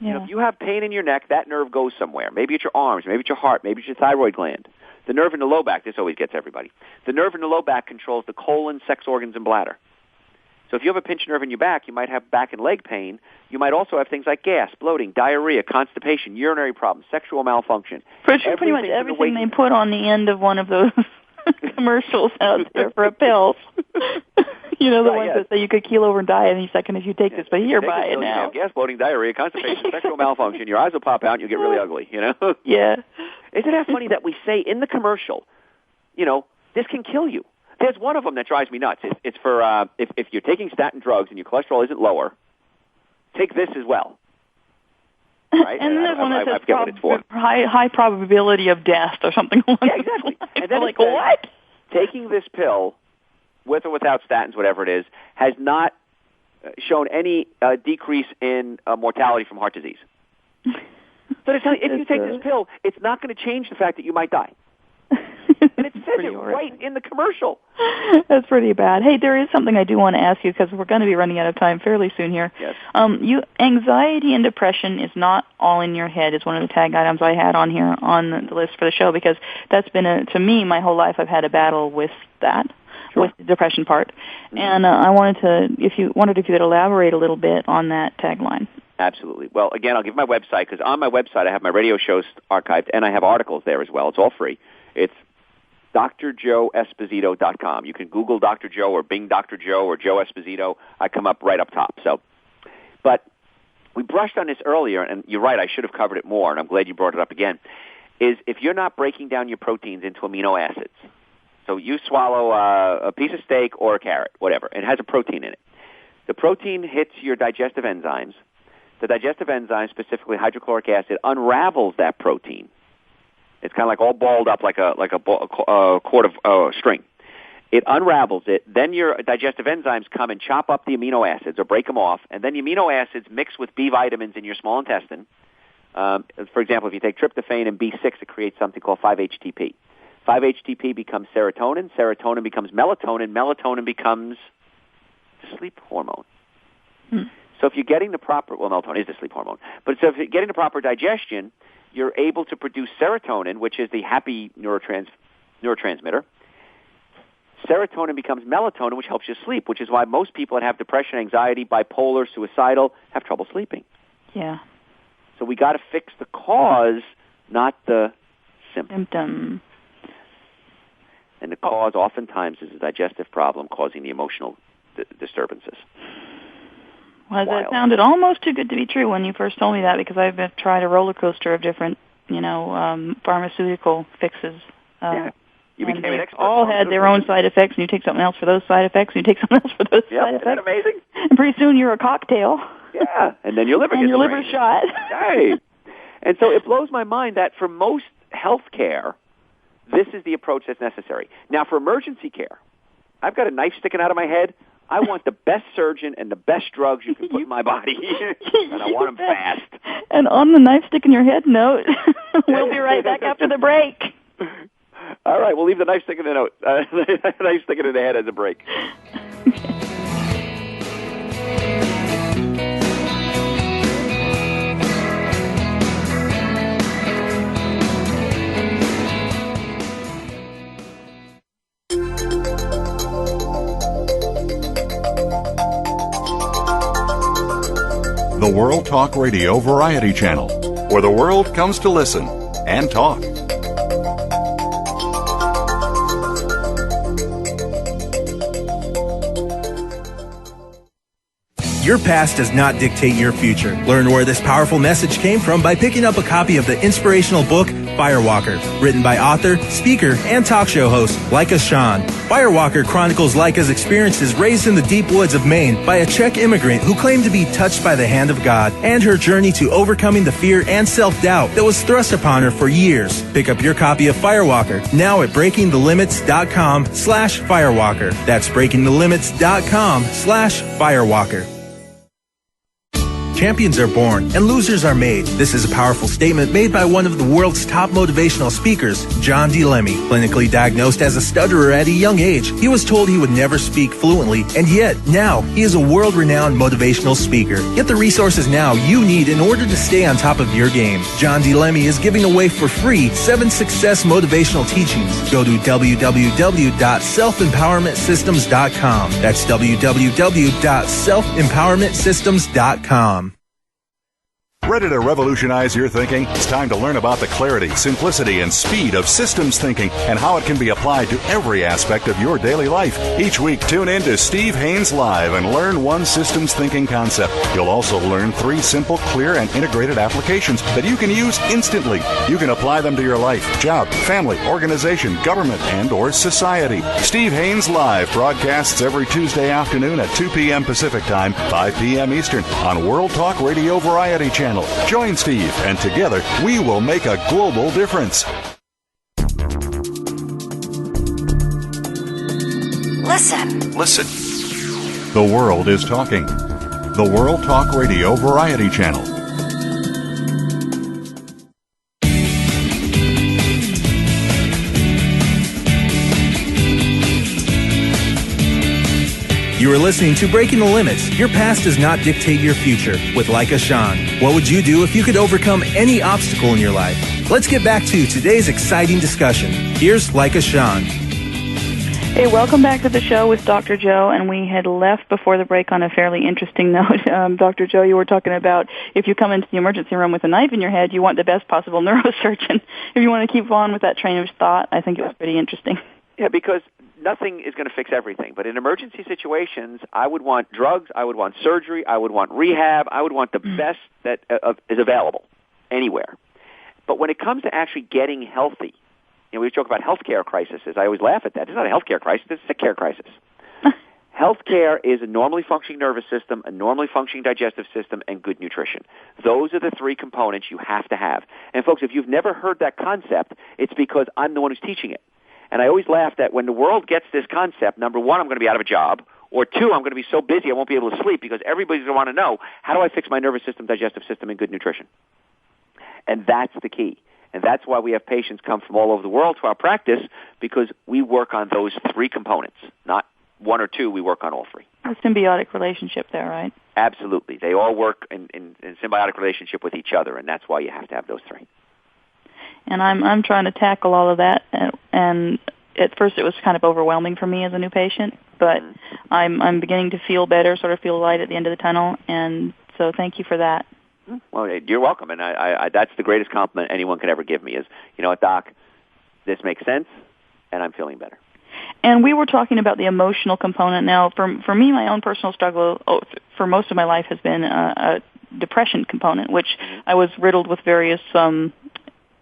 Yeah. You know, if you have pain in your neck, that nerve goes somewhere. Maybe it's your arms, maybe it's your heart, maybe it's your thyroid gland. The nerve in the low back, this always gets everybody. The nerve in the low back controls the colon, sex organs, and bladder. So if you have a pinched nerve in your back, you might have back and leg pain. You might also have things like gas, bloating, diarrhea, constipation, urinary problems, sexual malfunction. Pretty much everything they put on the end of one of those commercials out there for a pill. You know, the ones that say you could keel over and die any second if you take this, but here, buy it now. Gas, bloating, diarrhea, constipation, sexual malfunction. Your eyes will pop out and you'll get really ugly, you know? Yeah. Isn't that funny that we say in the commercial, you know, this can kill you? There's one of them that drives me nuts. It's for if you're taking statin drugs and your cholesterol isn't lower, take this as well. Right? And then there's one that says high probability of death or something along those exactly. lines. And then like, what? Taking this pill, with or without statins, whatever it is, has not shown any decrease in mortality from heart disease. So to tell you, if you take this pill, it's not going to change the fact that you might die. And it says it right in the commercial. That's pretty bad. Hey, there is something I do want to ask you because we're going to be running out of time fairly soon here. Yes. Anxiety and depression is not all in your head is one of the tag items I had on here on the list for the show because that's been, to me, my whole life I've had a battle with that. Sure. With the depression part. Mm-hmm. And I wanted if you could elaborate a little bit on that tagline. Absolutely. Well, again, I'll give my website because on my website I have my radio shows archived and I have articles there as well. It's all free. It's drjoeesposito.com. You can Google Dr. Joe or Bing Dr. Joe or Joe Esposito. I come up right up top. But we brushed on this earlier, and you're right, I should have covered it more, and I'm glad you brought it up again, is if you're not breaking down your proteins into amino acids, so you swallow a piece of steak or a carrot, whatever, and it has a protein in it. The protein hits your digestive enzymes. The digestive enzymes, specifically hydrochloric acid, unravels that protein. It's kind of like all balled up like a cord of string. It unravels it. Then your digestive enzymes come and chop up the amino acids or break them off, and then the amino acids mix with B vitamins in your small intestine. For example, if you take tryptophan and B6, it creates something called 5-HTP. 5-HTP becomes serotonin. Serotonin becomes melatonin. Melatonin becomes the sleep hormone. So if you're getting the proper, melatonin is the sleep hormone, but so if you're getting the proper digestion, you're able to produce serotonin, which is the happy neurotransmitter. Serotonin becomes melatonin, which helps you sleep, which is why most people that have depression, anxiety, bipolar, suicidal have trouble sleeping. Yeah. So we got to fix the cause, not the symptom. And the cause oftentimes is a digestive problem causing the emotional disturbances. Well, that sounded almost too good to be true when you first told me that because I've tried a roller coaster of different, pharmaceutical fixes. Yeah. You became an expert. All had their own side effects, and you take something else for those side effects, and you take something else for those side effects. Isn't that amazing? And pretty soon you're a cocktail. Yeah, and then your liver gets your liver shot. Right. And so it blows my mind that for most health care, this is the approach that's necessary. Now, for emergency care, I've got a knife sticking out of my head. I want the best surgeon and the best drugs you can put in my body, and I want them fast. And on the knife stick in your head note, we'll be right back after the break. All right, we'll leave the knife stick in the note. Knife stick in the head as a break. The World Talk Radio Variety Channel, where the world comes to listen and talk. your past does not dictate your future. Learn where this powerful message came from by picking up a copy of the inspirational book, Firewalker, written by author, speaker, and talk show host Leica Shawn. Firewalker chronicles Leica's experiences raised in the deep woods of Maine by a Czech immigrant who claimed to be touched by the hand of God, and her journey to overcoming the fear and self-doubt that was thrust upon her for years. Pick up your copy of Firewalker now at breakingthelimits.com/Firewalker. That's breakingthelimits.com/Firewalker. Champions are born and losers are made. This is a powerful statement made by one of the world's top motivational speakers, John D. Lemmy. Clinically diagnosed as a stutterer at a young age, he was told he would never speak fluently, and yet now he is a world-renowned motivational speaker. Get the resources now you need in order to stay on top of your game. John D. Lemmy is giving away for free 7 success motivational teachings. Go to www.selfempowermentsystems.com. That's www.selfempowermentsystems.com. Ready to revolutionize your thinking? It's time to learn about the clarity, simplicity, and speed of systems thinking and how it can be applied to every aspect of your daily life. Each week, tune in to Steve Haynes Live and learn one systems thinking concept. You'll also learn 3 simple, clear, and integrated applications that you can use instantly. You can apply them to your life, job, family, organization, government, and or society. Steve Haynes Live broadcasts every Tuesday afternoon at 2 p.m. Pacific Time, 5 p.m. Eastern on World Talk Radio Variety Channel. Join Steve, and together we will make a global difference. Listen. The world is talking. The World Talk Radio Variety Channel. You are listening to Breaking the Limits. Your past does not dictate your future with Leica Shawn. What would you do if you could overcome any obstacle in your life? Let's get back to today's exciting discussion. Here's Leica Shawn. Hey, welcome back to the show with Dr. Joe, and we had left before the break on a fairly interesting note. Dr. Joe, you were talking about if you come into the emergency room with a knife in your head, you want the best possible neurosurgeon. If you want to keep on with that train of thought, I think it was pretty interesting. Yeah, because nothing is going to fix everything. But in emergency situations, I would want drugs, I would want surgery, I would want rehab, I would want the best that is available anywhere. But when it comes to actually getting healthy, we talk about healthcare crises. I always laugh at that. It's not a healthcare crisis, it's a sick care crisis. Healthcare is a normally functioning nervous system, a normally functioning digestive system, and good nutrition. Those are the 3 components you have to have. And folks, if you've never heard that concept, it's because I'm the one who's teaching it. And I always laugh that when the world gets this concept, number 1, I'm going to be out of a job, or 2, I'm going to be so busy I won't be able to sleep because everybody's going to want to know, how do I fix my nervous system, digestive system, and good nutrition? And that's the key. And that's why we have patients come from all over the world to our practice, because we work on those 3 components, not 1 or 2, we work on all 3. A symbiotic relationship there, right? Absolutely. They all work in symbiotic relationship with each other, and that's why you have to have those 3. And I'm trying to tackle all of that, and at first it was kind of overwhelming for me as a new patient, but I'm beginning to feel better, sort of feel light at the end of the tunnel, and so thank you for that. Well, you're welcome, and I that's the greatest compliment anyone could ever give me is, you know what, Doc, this makes sense, and I'm feeling better. And we were talking about the emotional component. Now, for me, my own personal struggle for most of my life has been a depression component, which I was riddled with various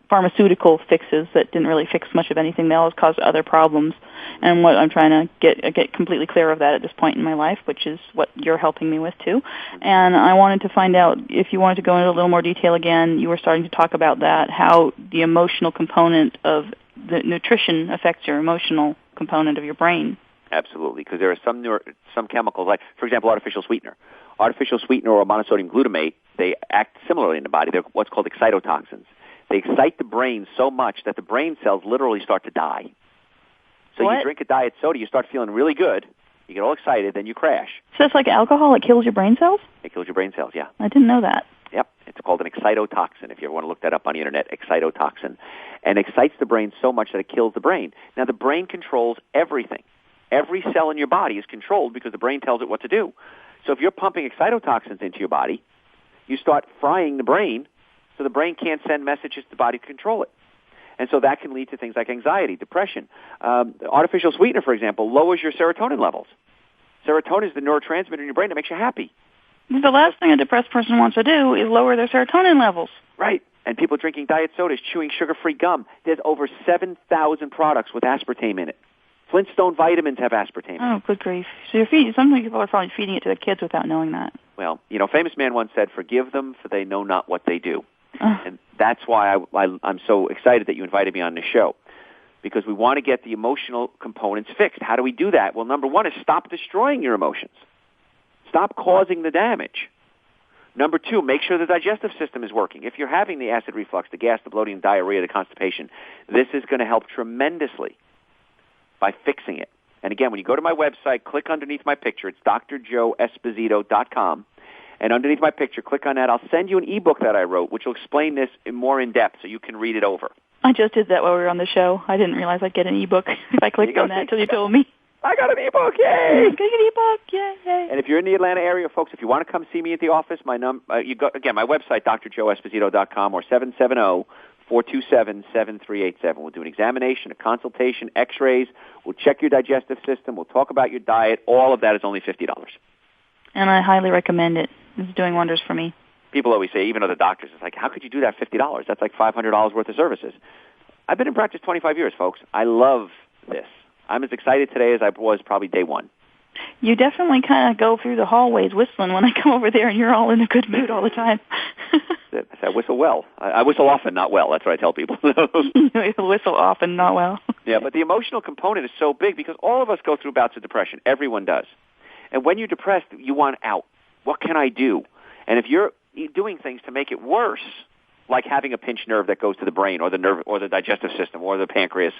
pharmaceutical fixes that didn't really fix much of anything. They always caused other problems. And what I'm trying to get completely clear of that at this point in my life, which is what you're helping me with too. And I wanted to find out if you wanted to go into a little more detail again. You were starting to talk about that, how the emotional component of the nutrition affects your emotional component of your brain. Absolutely, because there are some chemicals, like, for example, artificial sweetener. Artificial sweetener or monosodium glutamate, they act similarly in the body. They're what's called excitotoxins. They excite the brain so much that the brain cells literally start to die. So you drink a diet soda, you start feeling really good, you get all excited, then you crash. So it's like alcohol, it kills your brain cells? It kills your brain cells, yeah. I didn't know that. Yep, it's called an excitotoxin, if you ever want to look that up on the internet, excitotoxin. And it excites the brain so much that it kills the brain. Now, the brain controls everything. Every cell in your body is controlled because the brain tells it what to do. So if you're pumping excitotoxins into your body, you start frying the brain, so the brain can't send messages to the body to control it. And so that can lead to things like anxiety, depression. Artificial sweetener, for example, lowers your serotonin levels. Serotonin is the neurotransmitter in your brain that makes you happy. The last thing a depressed person wants to do is lower their serotonin levels. Right. And people drinking diet sodas, chewing sugar-free gum. There's over 7,000 products with aspartame in it. Flintstone vitamins have aspartame. Oh, good grief. So you're feeding, some people are probably feeding it to their kids without knowing that. Well, famous man once said, "Forgive them, for they know not what they do." And that's why I'm so excited that you invited me on the show, because we want to get the emotional components fixed. How do we do that? Well, number one is stop destroying your emotions. Stop causing the damage. Number two, make sure the digestive system is working. If you're having the acid reflux, the gas, the bloating, the diarrhea, the constipation, this is going to help tremendously by fixing it. And again, when you go to my website, click underneath my picture. It's drjoeesposito.com. And underneath my picture, click on that. I'll send you an ebook that I wrote, which will explain this more in depth so you can read it over. I just did that while we were on the show. I didn't realize I'd get an ebook if I clicked on that until you told me. I got an ebook, yay! Get an ebook, yay! And if you're in the Atlanta area, folks, if you want to come see me at the office, my website, drjoeesposito.com, or 770-427-7387. We'll do an examination, a consultation, x-rays. We'll check your digestive system. We'll talk about your diet. All of that is only $50. And I highly recommend it. It's doing wonders for me. People always say, even other doctors, it's like, how could you do that $50? That's like $500 worth of services. I've been in practice 25 years, folks. I love this. I'm as excited today as I was probably day one. You definitely kind of go through the hallways whistling when I come over there, and you're all in a good mood all the time. I whistle well. I whistle often, not well. That's what I tell people. You whistle often, not well. Yeah, but the emotional component is so big because all of us go through bouts of depression. Everyone does. And when you're depressed, you want out. What can I do? And if you're doing things to make it worse, like having a pinched nerve that goes to the brain or the nerve or the digestive system or the pancreas,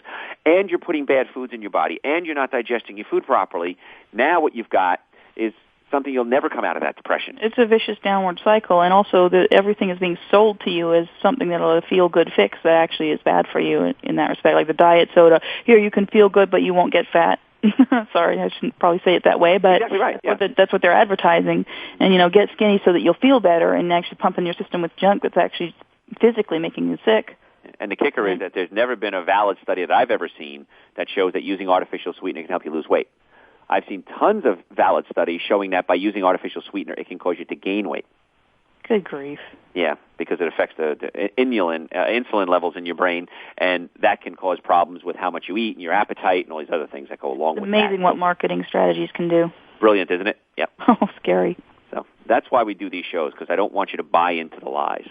and you're putting bad foods in your body, and you're not digesting your food properly, now what you've got is something you'll never come out of that depression. It's a vicious downward cycle, and also everything is being sold to you as something that'll feel-good fix that actually is bad for you in that respect, like the diet soda. Here, you can feel good, but you won't get fat. Sorry, I shouldn't probably say it that way, but exactly right. That's what they're advertising. And, get skinny so that you'll feel better, and actually pumping your system with junk that's actually physically making you sick. And the kicker is that there's never been a valid study that I've ever seen that shows that using artificial sweetener can help you lose weight. I've seen tons of valid studies showing that by using artificial sweetener, it can cause you to gain weight. Good grief. Yeah, because it affects the insulin levels in your brain, and that can cause problems with how much you eat and your appetite and all these other things that go along with that. Amazing what marketing strategies can do. Brilliant, isn't it? Yep. Oh, scary. So that's why we do these shows, because I don't want you to buy into the lies.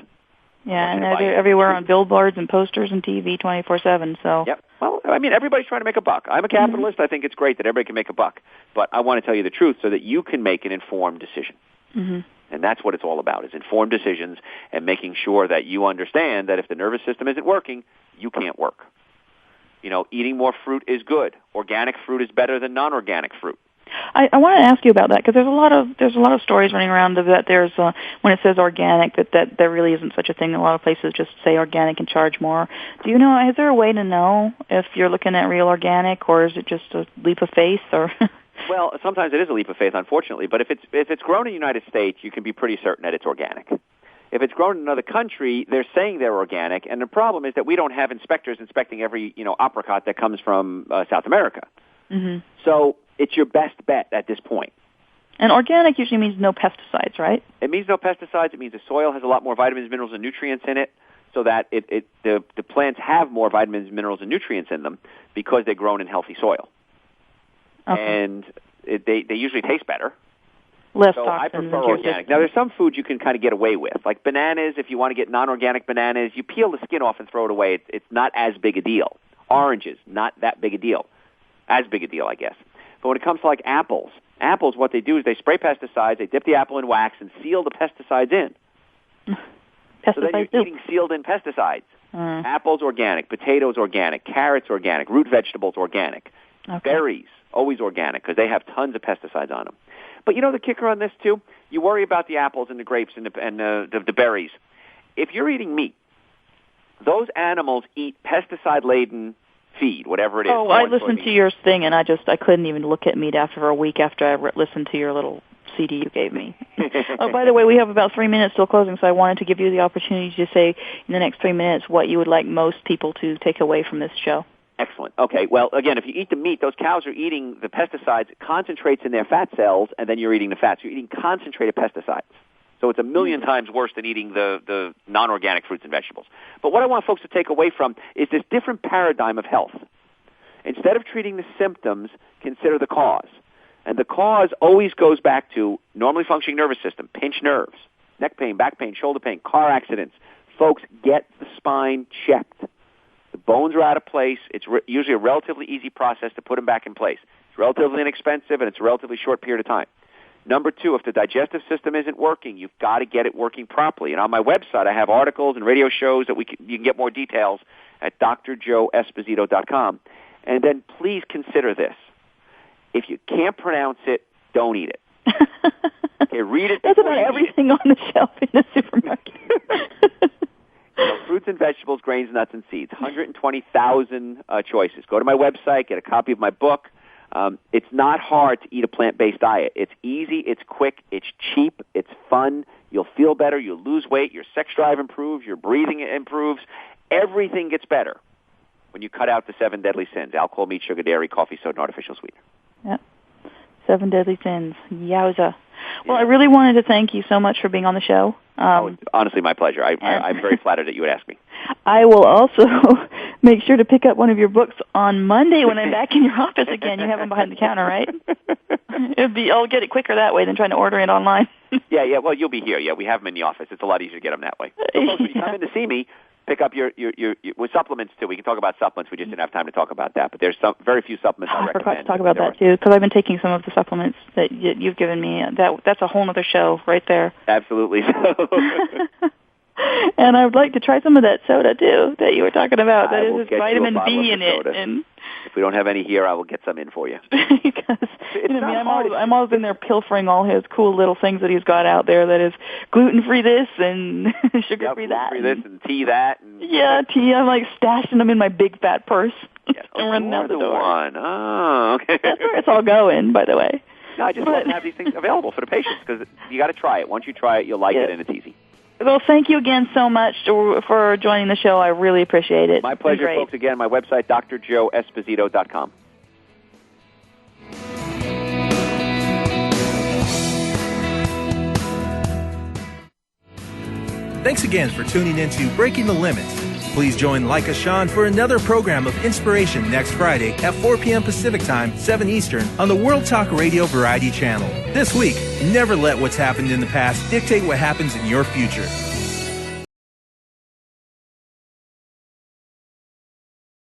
Yeah, and they're everywhere on billboards and posters and TV 24/7. So. Yep. Well, I mean, everybody's trying to make a buck. I'm a capitalist. I think it's great that everybody can make a buck, but I want to tell you the truth so that you can make an informed decision. Mm-hmm. And that's what it's all about, is informed decisions and making sure that you understand that if the nervous system isn't working, you can't work. Eating more fruit is good. Organic fruit is better than non-organic fruit. I want to ask you about that because there's a lot of stories running around that there's when it says organic that there really isn't such a thing. A lot of places just say organic and charge more. Do you know? Is there a way to know if you're looking at real organic, or is it just a leap of faith? Or well, sometimes it is a leap of faith, unfortunately. But if it's grown in the United States, you can be pretty certain that it's organic. If it's grown in another country, they're saying they're organic, and the problem is that we don't have inspectors inspecting every apricot that comes from South America. Mm-hmm. So it's your best bet at this point. And organic usually means no pesticides, right? It means no pesticides. It means the soil has a lot more vitamins, minerals, and nutrients in it, so that the plants have more vitamins, minerals, and nutrients in them because they're grown in healthy soil. Okay. And they usually taste better. Less so toxins. I prefer organic. Now, there's some foods you can kind of get away with, like bananas. If you want to get non-organic bananas, you peel the skin off and throw it away. It's not as big a deal. Oranges, not that big a deal. As big a deal, I guess. But when it comes to like apples, what they do is they spray pesticides, they dip the apple in wax, and seal the pesticides in. So then you're eating sealed-in pesticides. Apples, organic. Potatoes, organic. Carrots, organic. Root vegetables, organic. Okay. Berries, always organic, because they have tons of pesticides on them. But the kicker on this, too? You worry about the apples and the grapes and the berries. If you're eating meat, those animals eat pesticide-laden feed, whatever it is. Oh, I listened to your thing, and I couldn't even look at meat after a week after I listened to your little CD you gave me. Oh, by the way, we have about 3 minutes till closing, so I wanted to give you the opportunity to say in the next 3 minutes what you would like most people to take away from this show. Excellent. Okay, well, again, if you eat the meat, those cows are eating the pesticides, it concentrates in their fat cells, and then you're eating the fats. You're eating concentrated pesticides. So it's a million times worse than eating the non-organic fruits and vegetables. But what I want folks to take away from is this different paradigm of health. Instead of treating the symptoms, consider the cause. And the cause always goes back to normally functioning nervous system, pinched nerves, neck pain, back pain, shoulder pain, car accidents. Folks, get the spine checked. The bones are out of place. It's usually a relatively easy process to put them back in place. It's relatively inexpensive, and it's a relatively short period of time. Number two, if the digestive system isn't working, you've got to get it working properly. And on my website, I have articles and radio shows that you can get more details at drjoeesposito.com. And then please consider this. If you can't pronounce it, don't eat it. Okay, read it. That's about everything on the shelf in the supermarket. Fruits and vegetables, grains, nuts, and seeds. 120,000 choices. Go to my website, get a copy of my book. It's not hard to eat a plant-based diet. It's easy, it's quick, it's cheap, it's fun. You'll feel better, you'll lose weight, your sex drive improves, your breathing improves. Everything gets better when you cut out the 7 deadly sins: alcohol, meat, sugar, dairy, coffee, soda, and artificial sweetener. Yep. 7 deadly sins. Yowza. Well, I really wanted to thank you so much for being on the show. It's honestly my pleasure. I'm very flattered that you would ask me. I will also make sure to pick up one of your books on Monday when I'm back in your office again. You have them behind the counter, right? I'll get it quicker that way than trying to order it online. Yeah. Well, you'll be here. Yeah, we have them in the office. It's a lot easier to get them that way. So, folks, when you come in to see me, pick up your with supplements too. We can talk about supplements. We just didn't have time to talk about that. But there's very few supplements I recommend. I forgot to talk about that too, because I've been taking some of the supplements that you've given me. That's a whole other show right there. Absolutely. And I would like to try some of that soda too that you were talking about. That is vitamin B in it. And if we don't have any here, I will get some in for you. Because I'm always in there pilfering all his cool little things that he's got out there. That is gluten-free this and sugar-free that. Gluten-free this and tea that. And tea. I'm like stashing them in my big fat purse and running out the door. One. Oh, okay. That's where it's all going, by the way. No, I just want to have these things available for the patients because you got to try it. Once you try it, you'll like it, and it's easy. Well, thank you again so much for joining the show. I really appreciate it. My pleasure, folks. Again, my website, drjoeesposito.com. Thanks again for tuning in to Breaking the Limits. Please join Leica Sean for another program of inspiration next Friday at 4 p.m. Pacific Time, 7 Eastern on the World Talk Radio Variety Channel. This week, never let what's happened in the past dictate what happens in your future.